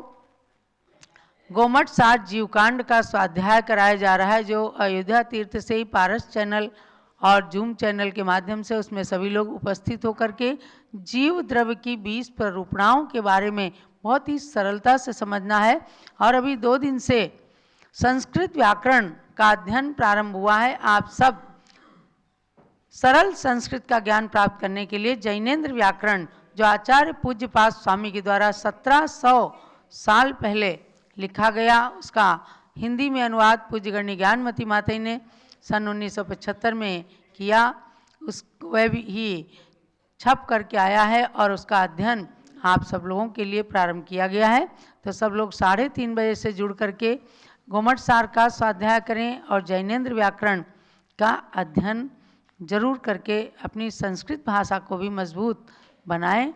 गोमठ साठ जीवकांड का स्वाध्याय कराया जा रहा है, जो अयोध्या तीर्थ से ही पारस चैनल और जूम चैनल के माध्यम से उसमें सभी लोग उपस्थित होकर के जीव द्रव्य की 20 प्ररूपणाओं के बारे में बहुत ही सरलता से समझना है। और अभी 2 दिन से संस्कृत व्याकरण का अध्ययन प्रारंभ हुआ है। आप सब सरल संस्कृत का ज्ञान प्राप्त करने के लिए जैनेन्द्र व्याकरण, जो आचार्य पूज्यपाद स्वामी के द्वारा 1700 साल पहले लिखा गया, उसका हिंदी में अनुवाद पूज्यगण्य ज्ञानमती माता ने सन 1975 में किया। उस वह भी ही छप करके आया है और उसका अध्ययन आप सब लोगों के लिए प्रारंभ किया गया है। तो सब लोग 3:30 बजे से जुड़ करके गोमठ सार का स्वाध्याय करें और जैनेन्द्र व्याकरण का अध्ययन जरूर करके अपनी संस्कृत भाषा को भी मजबूत बनाएं।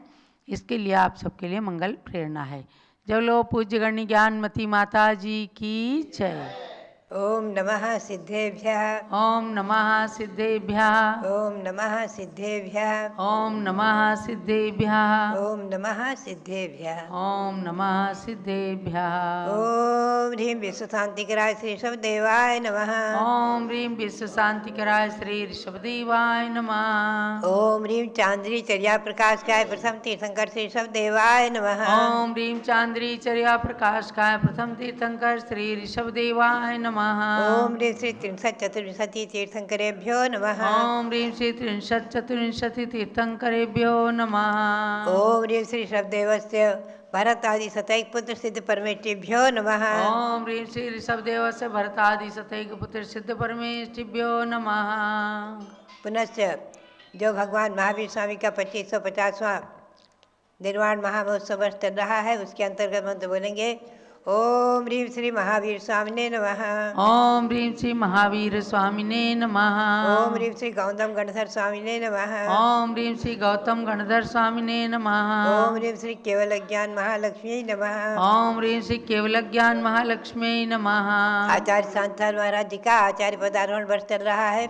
इसके लिए आप सबके लिए मंगल प्रेरणा है। जब लोग पूज्यगण्य ज्ञानमती माता जी की जय। ओम नमः सिद्धेभ्यः। ओम नमः सिद्धेभ्यः। ओम नमः सिद्धेभ्यः। ओम नमः सिद्धेभ्यः। ओम नमः सिद्धेभ्यः। ओम नमः सिद्धेभ्यः। ओम ह्रीं विश्वशांतिकराय श्री ऋषभदेवाय नमः। ओम ह्रीं विश्व शांतिकराय श्री ऋषभदेवाय नमः। ओम ह्रीं चांद्री चर्या प्रकाशकाय प्रथम तीर्थंकर श्री ऋषभदेवाय नमः। ओम ह्रीं चांद्री चर्या प्रकाशकाय प्रथम तीर्थंकर श्री ऋषभदेवाय नमः। ओम ह्रीं श्री 63 तीर्थंकरेभ्यो नमः। ओम ह्रीं श्री 63 तीर्थंकरेभ्यो नमः। ओम ह्रीं श्री ऋषभदेवस्य भरतादि सतैक पुत्र सिद्ध परमेष्ठिभ्यो नमः। ओम ह्रीं श्री ऋषभदेवस्य भरतादि सतैक पुत्र सिद्ध परमेष्ठिभ्यो नमः। पुनश्च जो भगवान महावीर स्वामी का 2550वां निर्वाण महामहोत्सव वर्ष चल रहा है, उसके अंतर्गत मंत्र बोलेंगे। ओम ह्रीं श्री महावीर स्वामिने नमः। ओम ह्रीं श्री महावीर स्वामिने नमः। ओम ह्रीं श्री गौतम गणधर स्वामिने नमः। ओम ह्रीं श्री गौतम गणधर स्वामिने नमः। ओम ह्रीं श्री केवल ज्ञान महालक्ष्मी नमः। ओम ह्रीं श्री केवल ज्ञान महालक्ष्मी नमः। आचार्य सांताल महाराज जी का आचार्य पदारोहण वर्ष चल रहा है।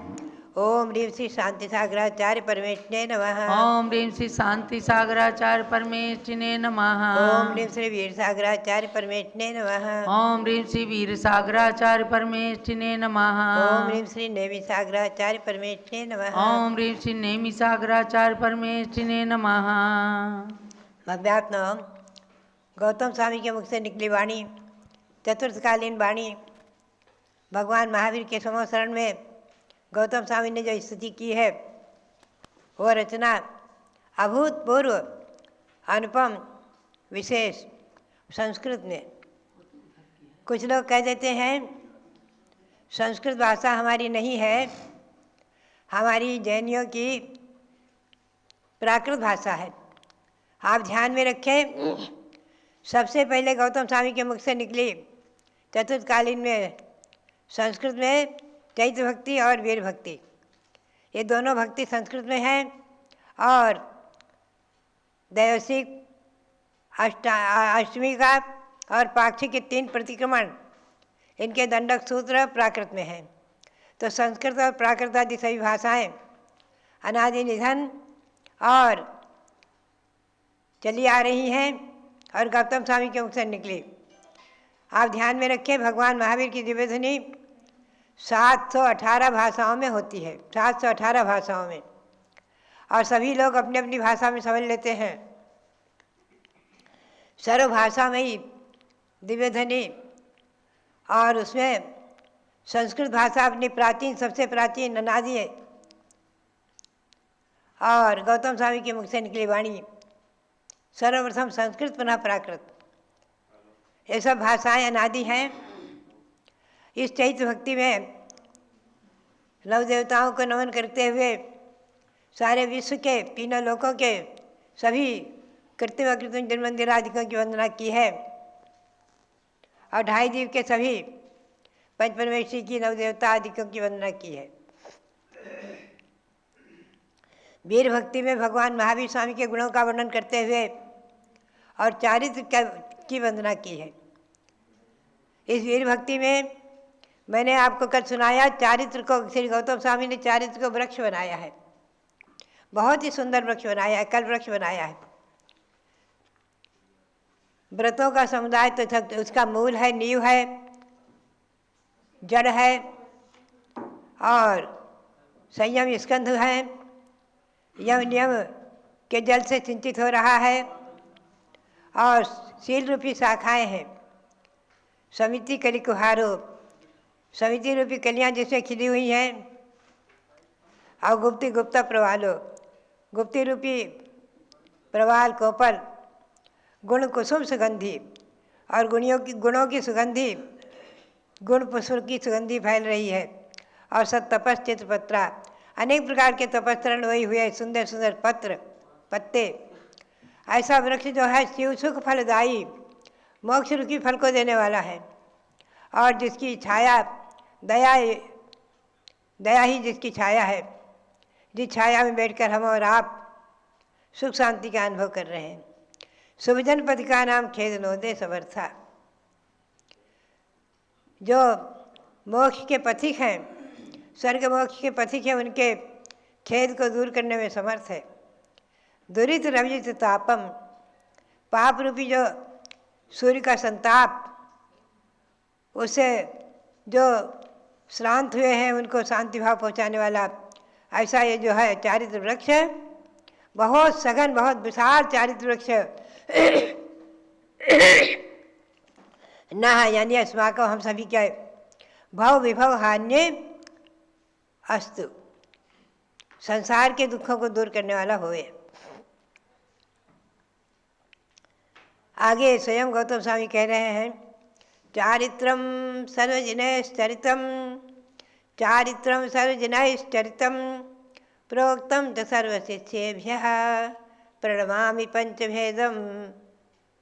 ओम ह्रीं श्री शांति सागराचार्य परमेष्ठिने नमः। ओम ह्रीं श्री शांति सागराचार्य परमेष्ठिने नमः। ओम ह्रीं श्री वीर सागराचार्य परमेष्ठिने नमः। ओम ह्रीं श्री वीर सागराचार्य परमेष्ठिने नमः। ओम ह्रीं श्री नेमि सागराचार्य परमेष्ठिने नमः। ओम ह्रीं श्री नेमि सागराचार्य परमेष्ठिने नमः। भव्यात्मा गौतम स्वामी के मुख से निकली वाणी, चतुर्थकालीन वाणी, भगवान महावीर के समोसरण में गौतम स्वामी ने जो स्तुति की है वो रचना अभूतपूर्व, अनुपम, विशेष संस्कृत में। कुछ लोग कह देते हैं संस्कृत भाषा हमारी नहीं है, हमारी जैनियों की प्राकृत भाषा है। आप ध्यान में रखें, सबसे पहले गौतम स्वामी के मुख से निकली चतुर्थकालीन में संस्कृत में चैत्र भक्ति और वीर भक्ति, ये दोनों भक्ति संस्कृत में है। और दैवसिक, अष्टमी का और पाक्षिक के 3 प्रतिक्रमण, इनके दंडक सूत्र प्राकृत में हैं। तो संस्कृत और प्राकृत आदि सभी भाषाएं अनादि निधन और चली आ रही हैं और गौतम स्वामी के मुख से निकली। आप ध्यान में रखें, भगवान महावीर की दिव्य ध्वनि 718 भाषाओं में होती है, 718 भाषाओं में, और सभी लोग अपनी अपनी भाषा में समझ लेते हैं। सर्वभाषा में ही दिव्य ध्वनि, और उसमें संस्कृत भाषा अपनी प्राचीन, सबसे प्राचीन अनादि है। और गौतम स्वामी के मुख से निकली वाणी सर्वप्रथम संस्कृत पुनः प्राकृत, ये सब भाषाएं अनादि हैं। इस चैत्र भक्ति में नव देवताओं को नमन करते हुए सारे विश्व के तीनों लोकों के सभी कृत्रिम अकृत्रिम जन मंदिर आदिकों की वंदना की है, और 2.5 दीप के सभी पंचपरमेश्वरी की नव देवता आदिकों की वंदना की है। वीर भक्ति में भगवान महावीर स्वामी के गुणों का वर्णन करते हुए और चारित्र की वंदना की है। इस वीर भक्ति में मैंने आपको कल सुनाया, चारित्र को श्री गौतम स्वामी ने चारित्र को वृक्ष बनाया है, बहुत ही सुंदर वृक्ष बनाया है, कल वृक्ष बनाया है। व्रतों का समुदाय तो उसका मूल है, नींव है, जड़ है, और संयम स्कंध है, यम नियम के जल से सिंचित हो रहा है, और शील रूपी शाखाएं हैं। समिति कली कुहारो, समिति रूपी कलियां जिसमें खिली हुई हैं, और गुप्ति गुप्ता प्रवालो, गुप्ति रूपी प्रवाल कोपल, गुण कुसुम सुगंधी, और गुणों की सुगंधी, गुण पुष्प की सुगंधी फैल रही है। और सत तपस चित्रपत्रा, अनेक प्रकार के तपस्तरण वही हुए सुंदर सुंदर पत्र पत्ते। ऐसा वृक्ष जो है शिव सुख फलदायी, मोक्ष रूपी फल को देने वाला है, और जिसकी छाया दया ही जिसकी छाया है, जिस छाया में बैठकर हम और आप सुख शांति का अनुभव कर रहे हैं। सुभजन पद का नाम खेद नोदे समर्था। जो मोक्ष के पथिक हैं, स्वर्ग मोक्ष के पथिक हैं, उनके खेद को दूर करने में समर्थ है। दुरित रवित तापम, पाप रूपी जो सूर्य का संताप, उससे जो श्रांत हुए हैं उनको शांति भाव पहुँचाने वाला ऐसा ये जो है चारित्र वृक्ष है। बहुत सघन, बहुत विशाल चारित्र वृक्ष न यानी अस्माकं, हम सभी क्या भव विभव हान्य अस्तु, संसार के दुखों को दूर करने वाला होए। आगे स्वयं गौतम स्वामी कह रहे हैं, चारित्रम सर्वजनैश्चरितम, चारित्रम सर्वजनैश्चरितम, प्रोक्तम च सर्वशिष्येभ्यः, प्रणमामि पंचभेदम,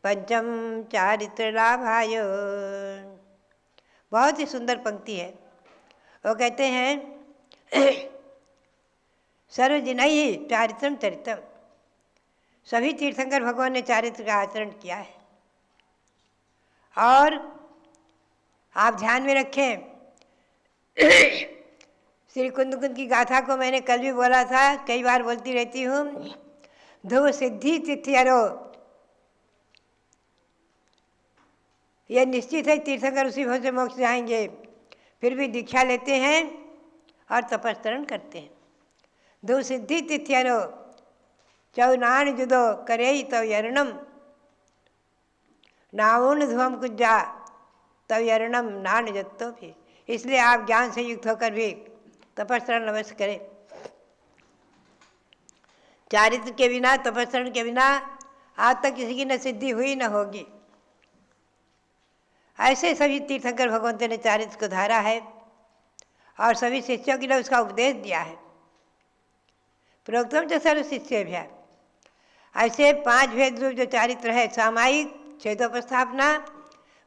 पंचम चारित्र लाभाय। बहुत ही सुंदर पंक्ति है। वो कहते हैं सर्वजनैः चारित्रम चरितम, सभी तीर्थंकर भगवान ने चारित्र का आचरण किया है। और आप ध्यान में रखें, श्री कुंद की गाथा को मैंने कल भी बोला था, कई बार बोलती रहती हूँ। ध्रुव सिद्धि तिथियरो, यह निश्चित है तीर्थंकर उसी भाव से मोक्ष जाएंगे, फिर भी दीक्षा लेते हैं और तपस्तरण करते हैं। ध्रुव सिद्धि तिथियरो चौनान जुदो करे तव यरणम नाउन ध्रुवम कुजा तव यरणम नान जत्तो भी। इसलिए आप ज्ञान से युक्त होकर भी तपस्रण अवश्य करें। चारित्र के बिना, तपस्रण के बिना आज तक किसी की न सिद्धि हुई न होगी। ऐसे सभी तीर्थंकर भगवंतों ने चारित्र को धारा है और सभी शिष्यों के लिए उसका उपदेश दिया है। प्रोक्तम च सर्व शिष्येभ्यः, ऐसे 5 भेद रूप जो चारित्र है, सामायिक, छेदोपस्थापना,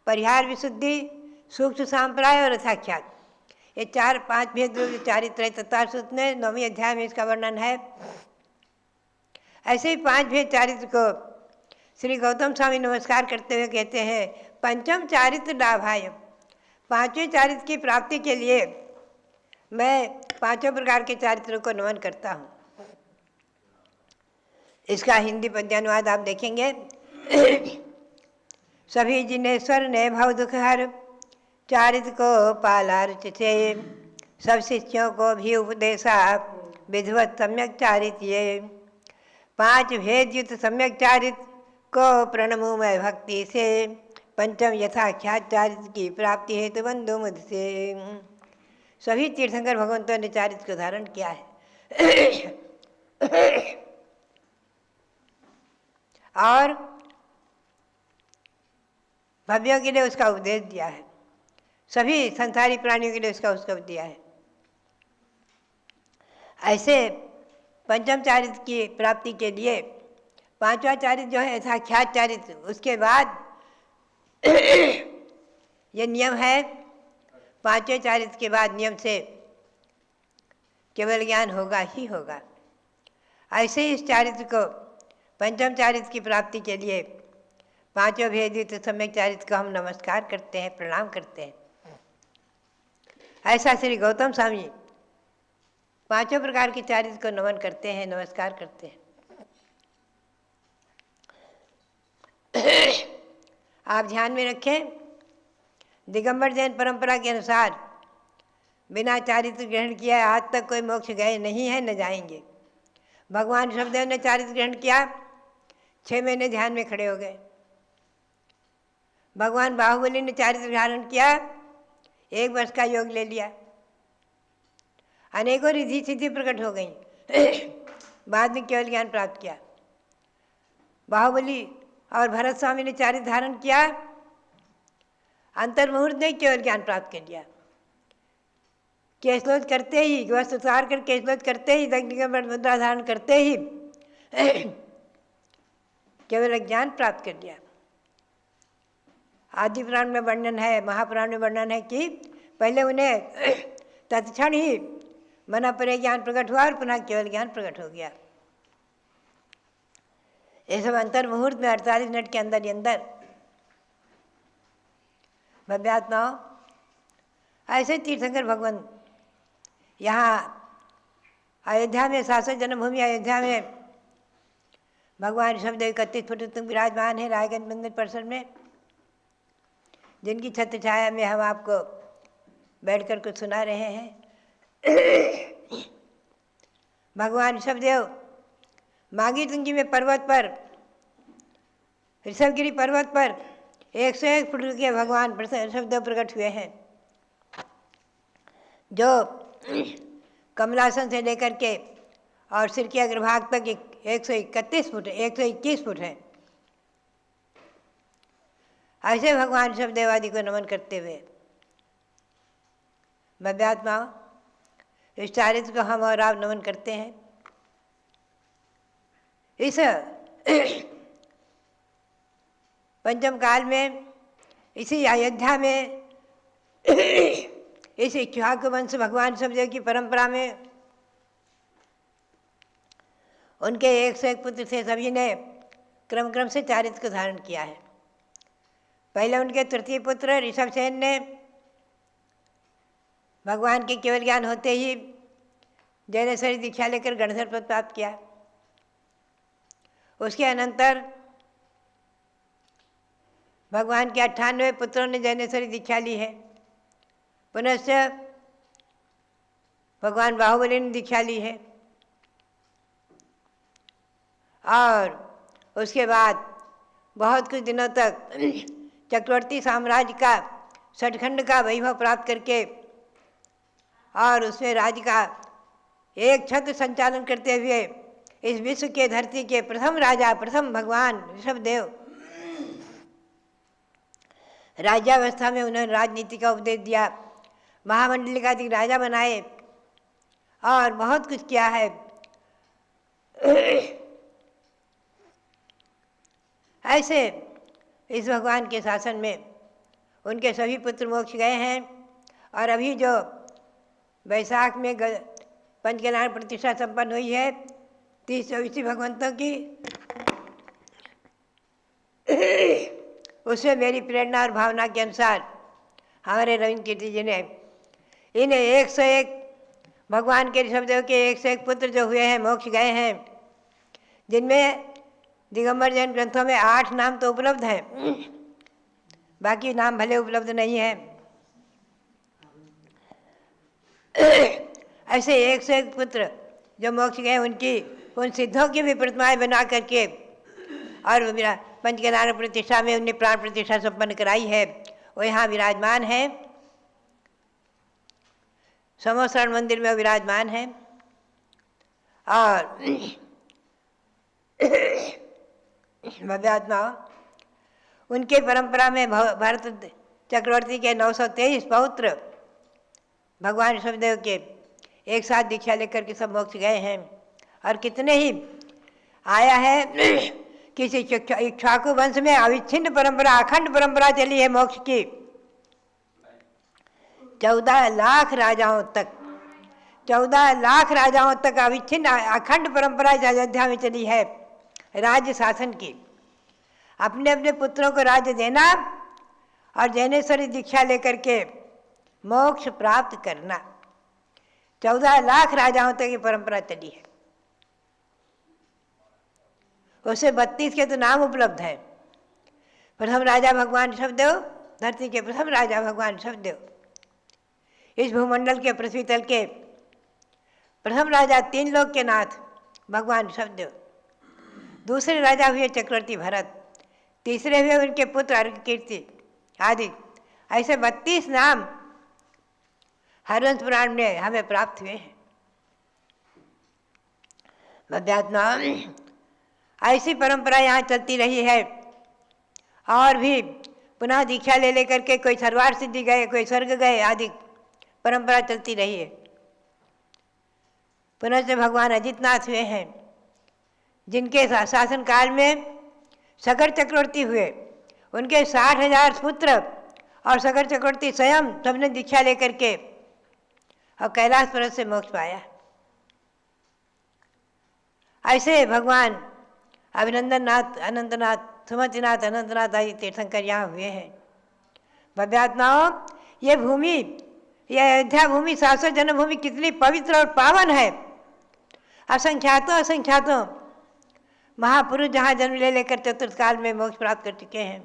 परिहार विशुद्धि, सूक्ष्म सांप्राय और यथाख्यात, ये 4-5 भेद रूप जो चारित्र है। तत्वसूत्र में 9वें अध्याय में इसका वर्णन है। ऐसे ही 5 भेद चारित्र को श्री गौतम स्वामी नमस्कार करते हुए कहते हैं, पंचम चारित्र लाभाय, 5वें चारित्र की प्राप्ति के लिए मैं 5 प्रकार के चारित्रों को नमन करता हूँ। इसका हिंदी पद्यानुवाद आप देखेंगे। सभी जिनेश्वर ने भव दुख हर, चारित्र को पाला रुचि से, सब शिष्यों को भी उपदेशा विधिवत सम्यक चारित्र ये। 5 भेद युक्त सम्यक चारित्र को प्रणमू मैं भक्ति से, पंचम यथाख्यात चारित्र की प्राप्ति हेतु बंधु मुझ से। सभी तीर्थंकर भगवंतों ने चारित्र को धारण किया है और भव्यों के लिए उसका उपदेश दिया है, सभी संसारी प्राणियों के लिए उसका दिया है। ऐसे पंचम चारित्र की प्राप्ति के लिए 5वां चारित्र जो है यथाख्यात चारित्र, उसके बाद ये नियम है, 5वें चारित्र के बाद नियम से केवल ज्ञान होगा ही होगा। ऐसे ही इस चारित्र को, पंचम चारित्र की प्राप्ति के लिए 5वें भेद युक्त सम्यक चारित्र को हम नमस्कार करते हैं, प्रणाम करते हैं। ऐसा श्री गौतम स्वामी 5 प्रकार के चारित्र को नमन करते हैं, नमस्कार करते हैं। आप ध्यान में रखें, दिगंबर जैन परंपरा के अनुसार बिना चारित्र ग्रहण किए आज तक कोई मोक्ष गए नहीं है, न जाएंगे। भगवान ऋषभदेव ने चारित्र ग्रहण किया, 6 महीने ध्यान में खड़े हो गए। भगवान बाहुबली ने चारित्र धारण किया, 1 वर्ष का योग ले लिया, अनेकों रिद्धि सिद्धि प्रकट हो गई, बाद में केवल ज्ञान प्राप्त किया। बाहुबली और भरत स्वामी ने चारित्र धारण किया, अंतर मुहूर्त में केवल ज्ञान प्राप्त कर लिया। केशलोच करते ही, वस्त्र उतार कर केशलोच करते ही, दग्निगंबर मुद्रा धारण करते ही केवल ज्ञान प्राप्त कर लिया। आदि पुराण में वर्णन है, महापुराण में वर्णन है कि पहले उन्हें तत्क्षण ही मना परे ज्ञान प्रकट हुआ और पुनः केवल ज्ञान प्रकट हो गया। ये सब अंतर मुहूर्त में 48 मिनट के अंदर ही अंदर। भव्यात्माओं, ऐसे तीर्थंकर भगवान यहाँ अयोध्या में, शाश्वत जन्मभूमि अयोध्या में भगवान ऋषभदेव 31 फुट उत्तुंग विराजमान है रायगंज मंदिर परिसर में, जिनकी छत्र छाया में हम आपको बैठकर कुछ सुना रहे हैं। भगवान ऋषभदेव मागी तुंगी में पर्वत पर, ऋषभगिरी पर्वत पर 101 फुट के भगवान ऋषभदेव प्रकट हुए हैं, जो कमलासन से लेकर के और सिर के अग्रभाग तक 131 फुट 121 फुट है। ऐसे भगवान ऋषभदेव आदि को नमन करते हुए भव्यात्माओं, इस चारित्र को हम और आप नमन करते हैं। इस पंचम काल में, इसी अयोध्या में, इस इक्ष्वाकु वंश भगवान ऋषभदेव की परंपरा में उनके 101 पुत्र से सभी ने क्रम से चारित्र को धारण किया है। पहले उनके तृतीय पुत्र ऋषभसेन ने भगवान के केवल ज्ञान होते ही जैनेश्वरी दीक्षा लेकर गणधर पद प्राप्त किया। उसके अनंतर भगवान के 98 पुत्रों ने जैनेश्वरी दीक्षा ली है। पुनश्च भगवान बाहुबली ने दीक्षा ली है। और उसके बाद बहुत कुछ दिनों तक चक्रवर्ती साम्राज्य का सचखंड का वैभव प्राप्त करके और उसमें राज्य का एक छत्र संचालन करते हुए इस विश्व के धरती के प्रथम राजा, प्रथम भगवान ऋषभदेव राज्यावस्था में उन्होंने राजनीति का उपदेश दिया, महामंडलिकाधिक राजा बनाए और बहुत कुछ किया है। ऐसे इस भगवान के शासन में उनके सभी पुत्र मोक्ष गए हैं। और अभी जो वैशाख में पंचकल्याण प्रतिष्ठा संपन्न हुई है 30-24 भगवंतों की, उसमें मेरी प्रेरणा और भावना के अनुसार हमारे रविंद्र कीर्ति जी ने इन्हें 101 भगवान के ऋषभदेव के 101 पुत्र जो हुए हैं मोक्ष गए हैं, जिनमें दिगंबर जैन ग्रंथों में 8 नाम तो उपलब्ध हैं, बाकी नाम भले उपलब्ध नहीं हैं। ऐसे 101 पुत्र जो मोक्ष गए उनकी उन सिद्धों की भी प्रतिमाएं बना करके और पंचकल्याण प्रतिष्ठा में उन्हें प्राण प्रतिष्ठा संपन्न कराई है। वो यहाँ विराजमान है, समोसरण मंदिर में विराजमान है। और भव्यात्मा उनके परंपरा में भरत चक्रवर्ती के 923 पौत्र भगवान ऋषभदेव के एक साथ दीक्षा लेकर के सब मोक्ष गए हैं। और कितने ही आया है किसी इक्ष्वाकु वंश में अविच्छिन्न परंपरा, अखंड परंपरा चली है मोक्ष की। 14 लाख राजाओं तक 14 लाख राजाओं तक अविच्छिन्न अखंड परंपरा अयोध्या में चली है राज्य शासन की। अपने अपने पुत्रों को राज्य देना और जैनेश्वरी दीक्षा लेकर के मोक्ष प्राप्त करना, 14 लाख राजाओं तक ये परंपरा चली है। उससे 32 के तो नाम उपलब्ध हैं। प्रथम राजा भगवान ऋषभदेव, धरती के प्रथम राजा भगवान ऋषभदेव, इस भूमंडल के पृथ्वी तल के प्रथम राजा, 3 लोक के नाथ भगवान ऋषभदेव। दूसरे राजा हुए चक्रवर्ती भरत, तीसरे हुए उनके पुत्र अर्घ कीर्ति आदि। ऐसे 32 नाम हरवंश पुराण में हमें प्राप्त हुए हैं। अध्यात्मा ऐसी परंपरा यहाँ चलती रही है। और भी पुनः दीक्षा ले लेकर के कोई सर्वार्थ सिद्धि गए, कोई स्वर्ग गए आदि परंपरा चलती रही है। पुनः से भगवान अजितनाथ हुए हैं, जिनके शासन काल में सगर चक्रवर्ती हुए, उनके 60,000 पुत्र और सगर चक्रवर्ती स्वयं सबने दीक्षा लेकर के और कैलाश पर्वत से मोक्ष पाया। ऐसे भगवान अभिनंदननाथ, अनंतनाथ, सुमतिनाथ, अनंतनाथ आदि तीर्थंकर यहाँ हुए हैं। भव्यात्माओं, ये भूमि, यह अयोध्या भूमि, शाश्वत जन्मभूमि कितनी पवित्र और पावन है। असंख्यातों महापुरुष जहाँ जन्म ले लेकर चतुर्थ काल में मोक्ष प्राप्त कर चुके हैं।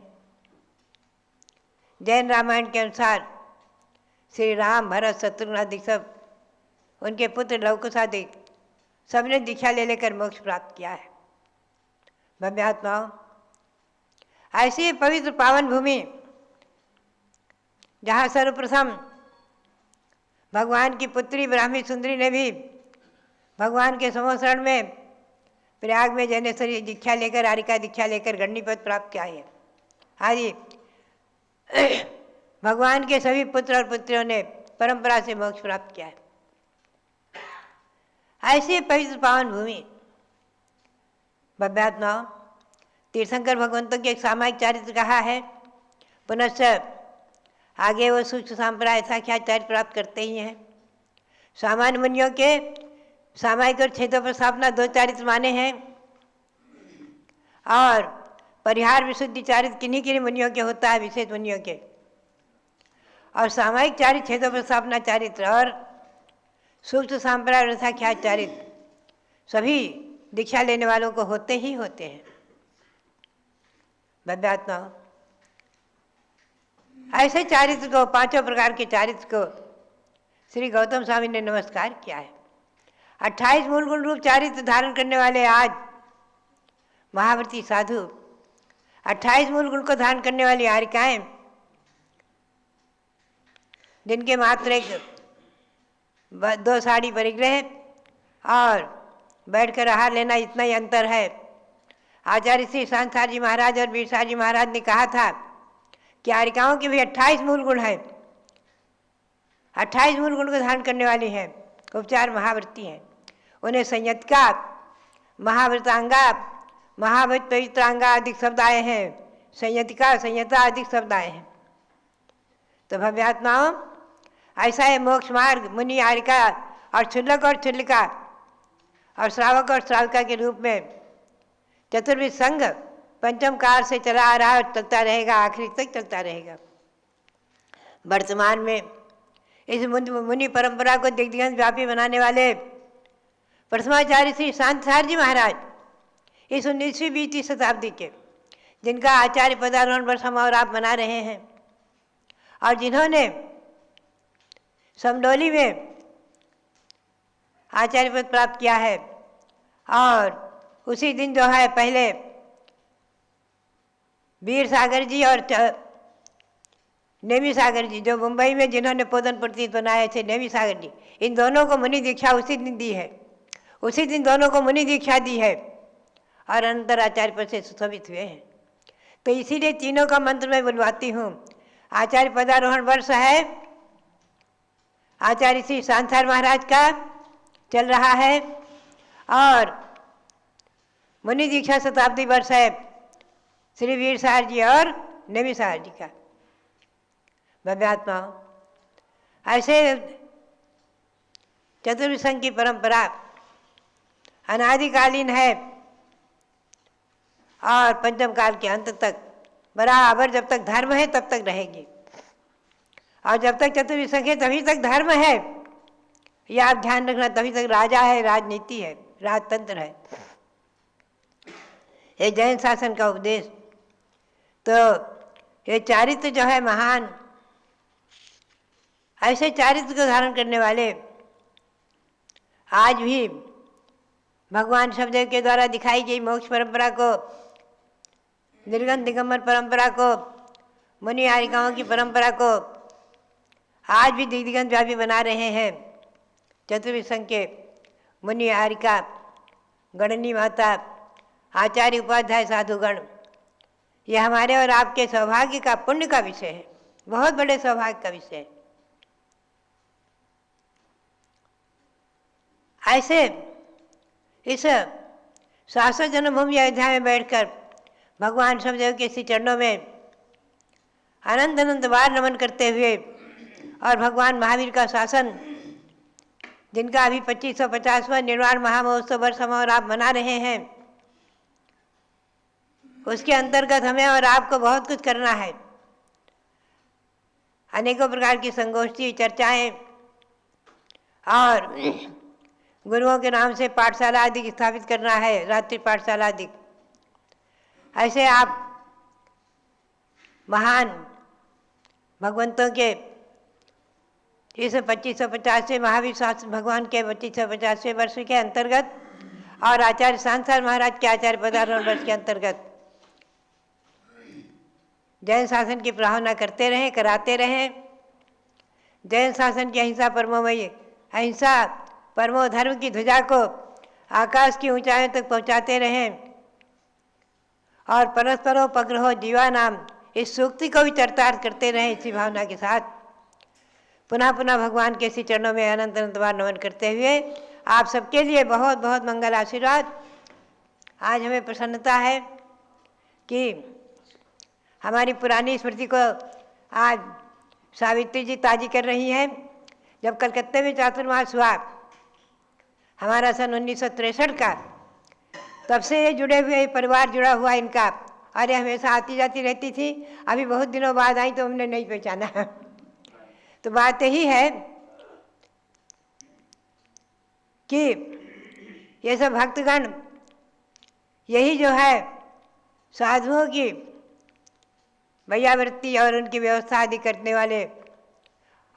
जैन रामायण के अनुसार श्री राम, भरत, शत्रुघ्न आदि सब, उनके पुत्र लवकुश आदि सबने दीक्षा ले लेकर मोक्ष प्राप्त किया है। भव्यात्माओं, ऐसी पवित्र पावन भूमि जहाँ सर्वप्रथम भगवान की पुत्री ब्राह्मी सुंदरी ने भी भगवान के समोसरण में प्रयाग में जैनेश्वरी दीक्षा लेकर, आरिका दीक्षा लेकर गणनी पद प्राप्त किया है आदि। भगवान के सभी पुत्र और पुत्रियों ने परंपरा से मोक्ष प्राप्त किया है। ऐसी पवित्र पावन भूमि भव्यात्माओं, तीर्थंकर भगवंतों के एक सामायिक चारित्र कहा है। पुनश्च आगे वो सूक्ष्म संप्रदाय साक्षात चारित्र प्राप्त करते ही हैं। सामान्य मुनियों के सामायिक और क्षेत्रों पर स्थापना 2 चारित्र माने हैं, और परिहार विशुद्धि चारित्र किन्हीं मुनियों के होता है, विशेष मुनियों के। और सामायिक चारित्र क्षेत्र पर स्थापना चारित्र और सूक्ष्म सांप्रदाय व्यवस्था ख्यात चारित्र सभी दीक्षा लेने वालों को होते ही होते हैं। भव्यात्मा ऐसे चारित्र को, पांचों प्रकार के चारित्र को श्री गौतम स्वामी ने नमस्कार किया है। 28 मूल गुण रूप चारित्र धारण करने वाले आज महाव्रती साधु, 28 मूल गुण को धारण करने वाली आरिकाएं, जिनके मात्र एक 2 साड़ी परिग्रह और बैठकर आहार लेना इतना ही अंतर है। आचार्य श्री सांसार जी महाराज और बीरसार जी महाराज ने कहा था कि आरिकाओं के भी 28 मूल गुण है, 28 मूल गुण को धारण करने वाली हैं, उपचार महाव्रती हैं। उन्हें संयतका, महाव्रतांगा, महाव्रत पवित्रांगा अधिक शब्द आए हैं, संयतिका, संयता अधिक शब्द आए हैं। तो भव्यात्माओं, ऐसा है मोक्ष मार्ग मुनि आरिका और क्षुल्लक और क्षुल्लिका और श्रावक और श्राविका के रूप में चतुर्विध संघ पंचम काल से चला आ रहा और चलता रहेगा, आखिरी तक चलता रहेगा। वर्तमान में इस मुनि परंपरा को दिग्दिगंत व्यापी बनाने वाले प्रथमाचार्य श्री सांसार जी महाराज इस 19वीं 20वीं शताब्दी के, जिनका आचार्य पदारोहण वर्ष हम और आप मना रहे हैं, और जिन्होंने समडोली में आचार्य पद प्राप्त किया है, और उसी दिन जो है पहले वीर सागर जी और नेमी सागर जी, जो मुंबई में जिन्होंने पोदन प्रतीत बनाए थे, नेमी सागर जी, इन दोनों को मुनि दीक्षा उसी दिन दी है, उसी दिन दोनों को मुनि दीक्षा दी है और अनंतर आचार्य पद से सुशोभित हुए हैं। तो इसीलिए तीनों का मंत्र मैं बुलवाती हूँ। आचार्य पदारोहण वर्ष है आचार्य श्री सांसार महाराज का चल रहा है, और मुनि दीक्षा शताब्दी वर्ष है श्री वीर सार जी और नेमी सार जी का। भव्यात्माओं, ऐसे चतुर्विध संघ की परंपरा अनादिकालीन है और पंचम काल के अंत तक बराबर, जब तक धर्म है तब तक रहेगी, और जब तक चतुर्विध संघ है तभी तक धर्म है। यह आप ध्यान रखना, तभी तक राजा है, राजनीति है, राजतंत्र है। ये जैन शासन का उपदेश। तो ये चारित्र जो है महान, ऐसे चारित्र को धारण करने वाले आज भी भगवान शब्देव के द्वारा दिखाई गई मोक्ष परंपरा को, निर्गम दिगंबर परंपरा को, मुनि आरिकाओं की परंपरा को आज भी दिग्दिगंत व्यापी बना रहे हैं। चतुर्विध संघ के मुनि आरिका, गणनी माता, आचार्य उपाध्याय साधुगण, यह हमारे और आपके सौभाग्य का, पुण्य का विषय है, बहुत बड़े सौभाग्य का विषय है। ऐसे इस शाश्वत जन्मभूमि अयोध्या में बैठकर भगवान शब्देव के श्री चरणों में अनंत अनंत बार नमन करते हुए, और भगवान महावीर का शासन, जिनका अभी 2550वां निर्वाण महामहोत्सव वर्ष हम और आप मना रहे हैं, उसके अंतर्गत हमें और आपको बहुत कुछ करना है। अनेकों प्रकार की संगोष्ठी, चर्चाएं और गुरुओं के नाम से पाठशाला आदि स्थापित करना है, रात्रि पाठशाला आदि। ऐसे आप महान भगवंतों के इस 2550वें महावीर शास्त्र भगवान के 2550वें वर्ष के अंतर्गत और आचार्य सांसार महाराज के आचार्य पदारोहण वर्ष के अंतर्गत जैन शासन की प्रार्थना करते रहें, कराते रहें। जैन शासन की अहिंसा परमोमयी, अहिंसा परमो धर्म की ध्वजा को आकाश की ऊंचाइयों तक पहुंचाते रहें, और परस्परोपग्रहो जीवा नाम इस सूक्ति को भी चरितार्थ करते रहें। इसी भावना के साथ पुनः पुनः भगवान के श्री चरणों में अनंत अनंत बार नमन करते हुए आप सबके लिए बहुत बहुत मंगल आशीर्वाद। आज हमें प्रसन्नता है कि हमारी पुरानी स्मृति को आज सावित्री जी ताजी कर रही हैं। जब कलकत्ते में चातुर्मास हुआ हमारा सन 1963 का, तब से ये जुड़े हुए परिवार जुड़ा हुआ इनका, और ये हमेशा आती जाती रहती थी। अभी बहुत दिनों बाद आई तो हमने नहीं पहचाना। तो बात यही है कि ये सब भक्तगण यही जो है साधुओं की भैयावृत्ति और उनकी व्यवस्था आदि करने वाले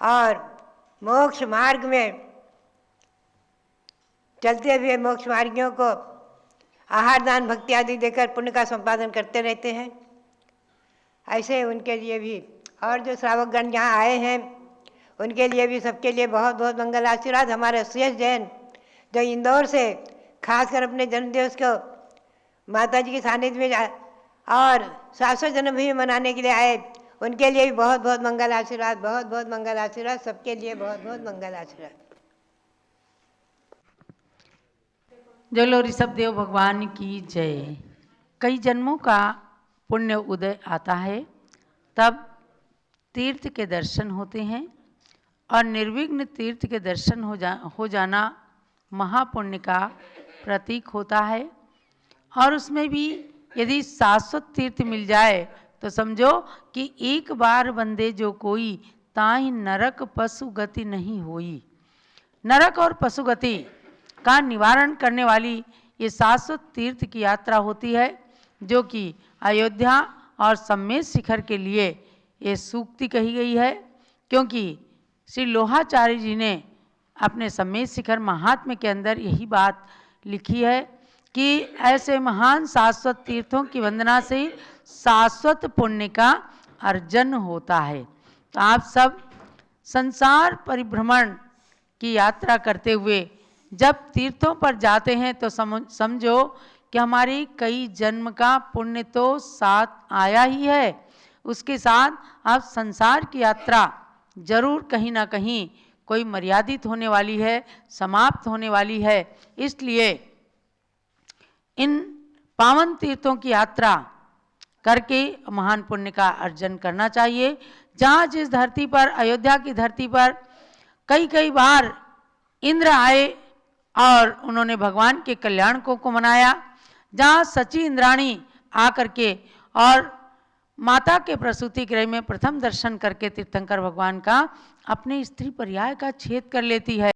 और मोक्ष मार्ग में चलते हुए मोक्ष मार्गियों को आहार दान भक्ति आदि देकर पुण्य का संपादन करते रहते हैं। ऐसे उनके लिए भी और जो श्रावकगण यहाँ आए हैं उनके लिए भी सबके लिए बहुत बहुत मंगल आशीर्वाद। हमारे सुयश जैन जो इंदौर से खासकर अपने जन्मदिवस को माता जी के सानिध्य में और 700 जन्म भी मनाने के लिए आए, उनके लिए भी बहुत बहुत मंगल आशीर्वाद, बहुत बहुत मंगल आशीर्वाद, सबके लिए बहुत बहुत मंगल आशीर्वाद। जलो ऋषभ देव भगवान की जय। कई जन्मों का पुण्य उदय आता है, तब तीर्थ के दर्शन होते हैं और निर्विघ्न तीर्थ के दर्शन हो जाना महापुण्य का प्रतीक होता है। और उसमें भी यदि शाश्वत तीर्थ मिल जाए तो समझो कि एक बार बंदे जो कोई ताहि नरक पशु गति नहीं होई। नरक और पशु गति का निवारण करने वाली ये शाश्वत तीर्थ की यात्रा होती है, जो कि अयोध्या और सम्मेद शिखर के लिए ये सूक्ति कही गई है। क्योंकि श्री लोहाचार्य जी ने अपने सम्मेद शिखर महात्म्य के अंदर यही बात लिखी है कि ऐसे महान शाश्वत तीर्थों की वंदना से शाश्वत पुण्य का अर्जन होता है। तो आप सब संसार परिभ्रमण की यात्रा करते हुए जब तीर्थों पर जाते हैं तो समझो कि हमारी कई जन्म का पुण्य तो साथ आया ही है, उसके साथ अब संसार की यात्रा जरूर कहीं ना कहीं कोई मर्यादित होने वाली है, समाप्त होने वाली है। इसलिए इन पावन तीर्थों की यात्रा करके महान पुण्य का अर्जन करना चाहिए। जहाँ जिस धरती पर, अयोध्या की धरती पर कई बार इंद्र आए और उन्होंने भगवान के कल्याण को मनाया, जहाँ सची इंद्राणी आकर के और माता के प्रसूति गृह में प्रथम दर्शन करके तीर्थंकर भगवान का अपने स्त्री पर्याय का छेद कर लेती है।